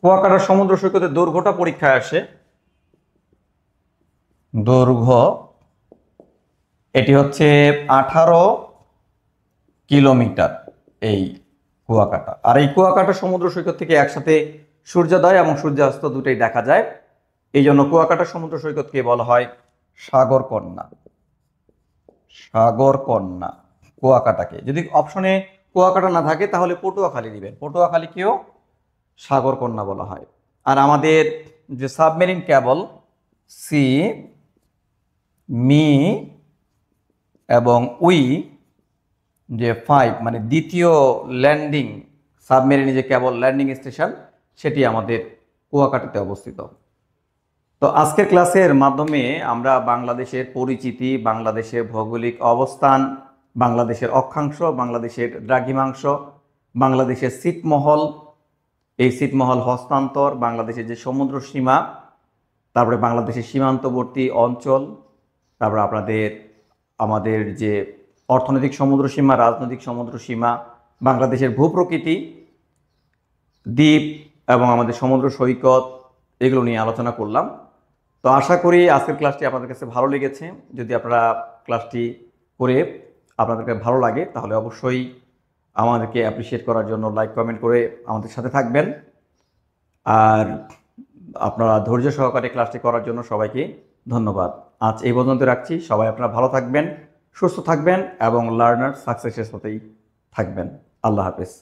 কুয়াকাটার সমুদ্র সৈকতের দৈর্ঘ্যটা পরীক্ষায় আসে। দৈর্ঘ্য এটি হচ্ছে কিলোমিটার এই কুয়াকাটা। আর এই কুয়াকাটা সমুদ্র সৈকত থেকে একসাথে সূর্যোদয় এবং সূর্যাস্ত দুটোই দেখা যায়। এই জন্য কুয়াকাটা সমুদ্র সৈকতকে বলা হয় সাগরকন্যা। সাগরকন্যা কুয়াকাটাকে। যদি অপশনে কুয়াকাটা না থাকে তাহলে পটুয়াখালী দিবেন, পটুয়াখালীকেও সাগরকন্যা বলা হয়। আর আমাদের যে সাবমেরিন কেবল সি, মি এবং উই যে 5 মানে দ্বিতীয় ল্যান্ডিং সাবমেরিন যে কেবল ল্যান্ডিং স্টেশন, সেটি আমাদের কুয়াকাটাতে অবস্থিত। তো আজকের ক্লাসের মাধ্যমে আমরা বাংলাদেশের পরিচিতি, বাংলাদেশের ভৌগোলিক অবস্থান, বাংলাদেশের অক্ষাংশ, বাংলাদেশের দ্রাঘিমাংশ, বাংলাদেশের ছিটমহল, এই ছিটমহল হস্তান্তর, বাংলাদেশের যে সমুদ্র সীমা, তারপরে বাংলাদেশের সীমান্তবর্তী অঞ্চল, তারপরে আমাদের যে অর্থনৈতিক সমুদ্র সীমা, রাজনৈতিক সমুদ্র সীমা, বাংলাদেশের ভূপ্রকৃতি, দ্বীপ এবং আমাদের সমুদ্র সৈকত, এগুলো নিয়ে আলোচনা করলাম। তো আশা করি আজকের ক্লাসটি আপনাদের কাছে ভালো লেগেছে। যদি আপনারা ক্লাসটি করে আপনাদেরকে ভালো লাগে তাহলে অবশ্যই আমাদেরকে অ্যাপ্রিসিয়েট করার জন্য লাইক কমেন্ট করে আমাদের সাথে থাকবেন। আর আপনারা ধৈর্য সহকারে ক্লাসটি করার জন্য সবাইকে ধন্যবাদ। আজ এই পর্যন্ত রাখছি। সবাই আপনারা ভালো থাকবেন, সুস্থ থাকবেন এবং লার্নার সাকসেসের সাথেই থাকবেন। আল্লাহ হাফেজ।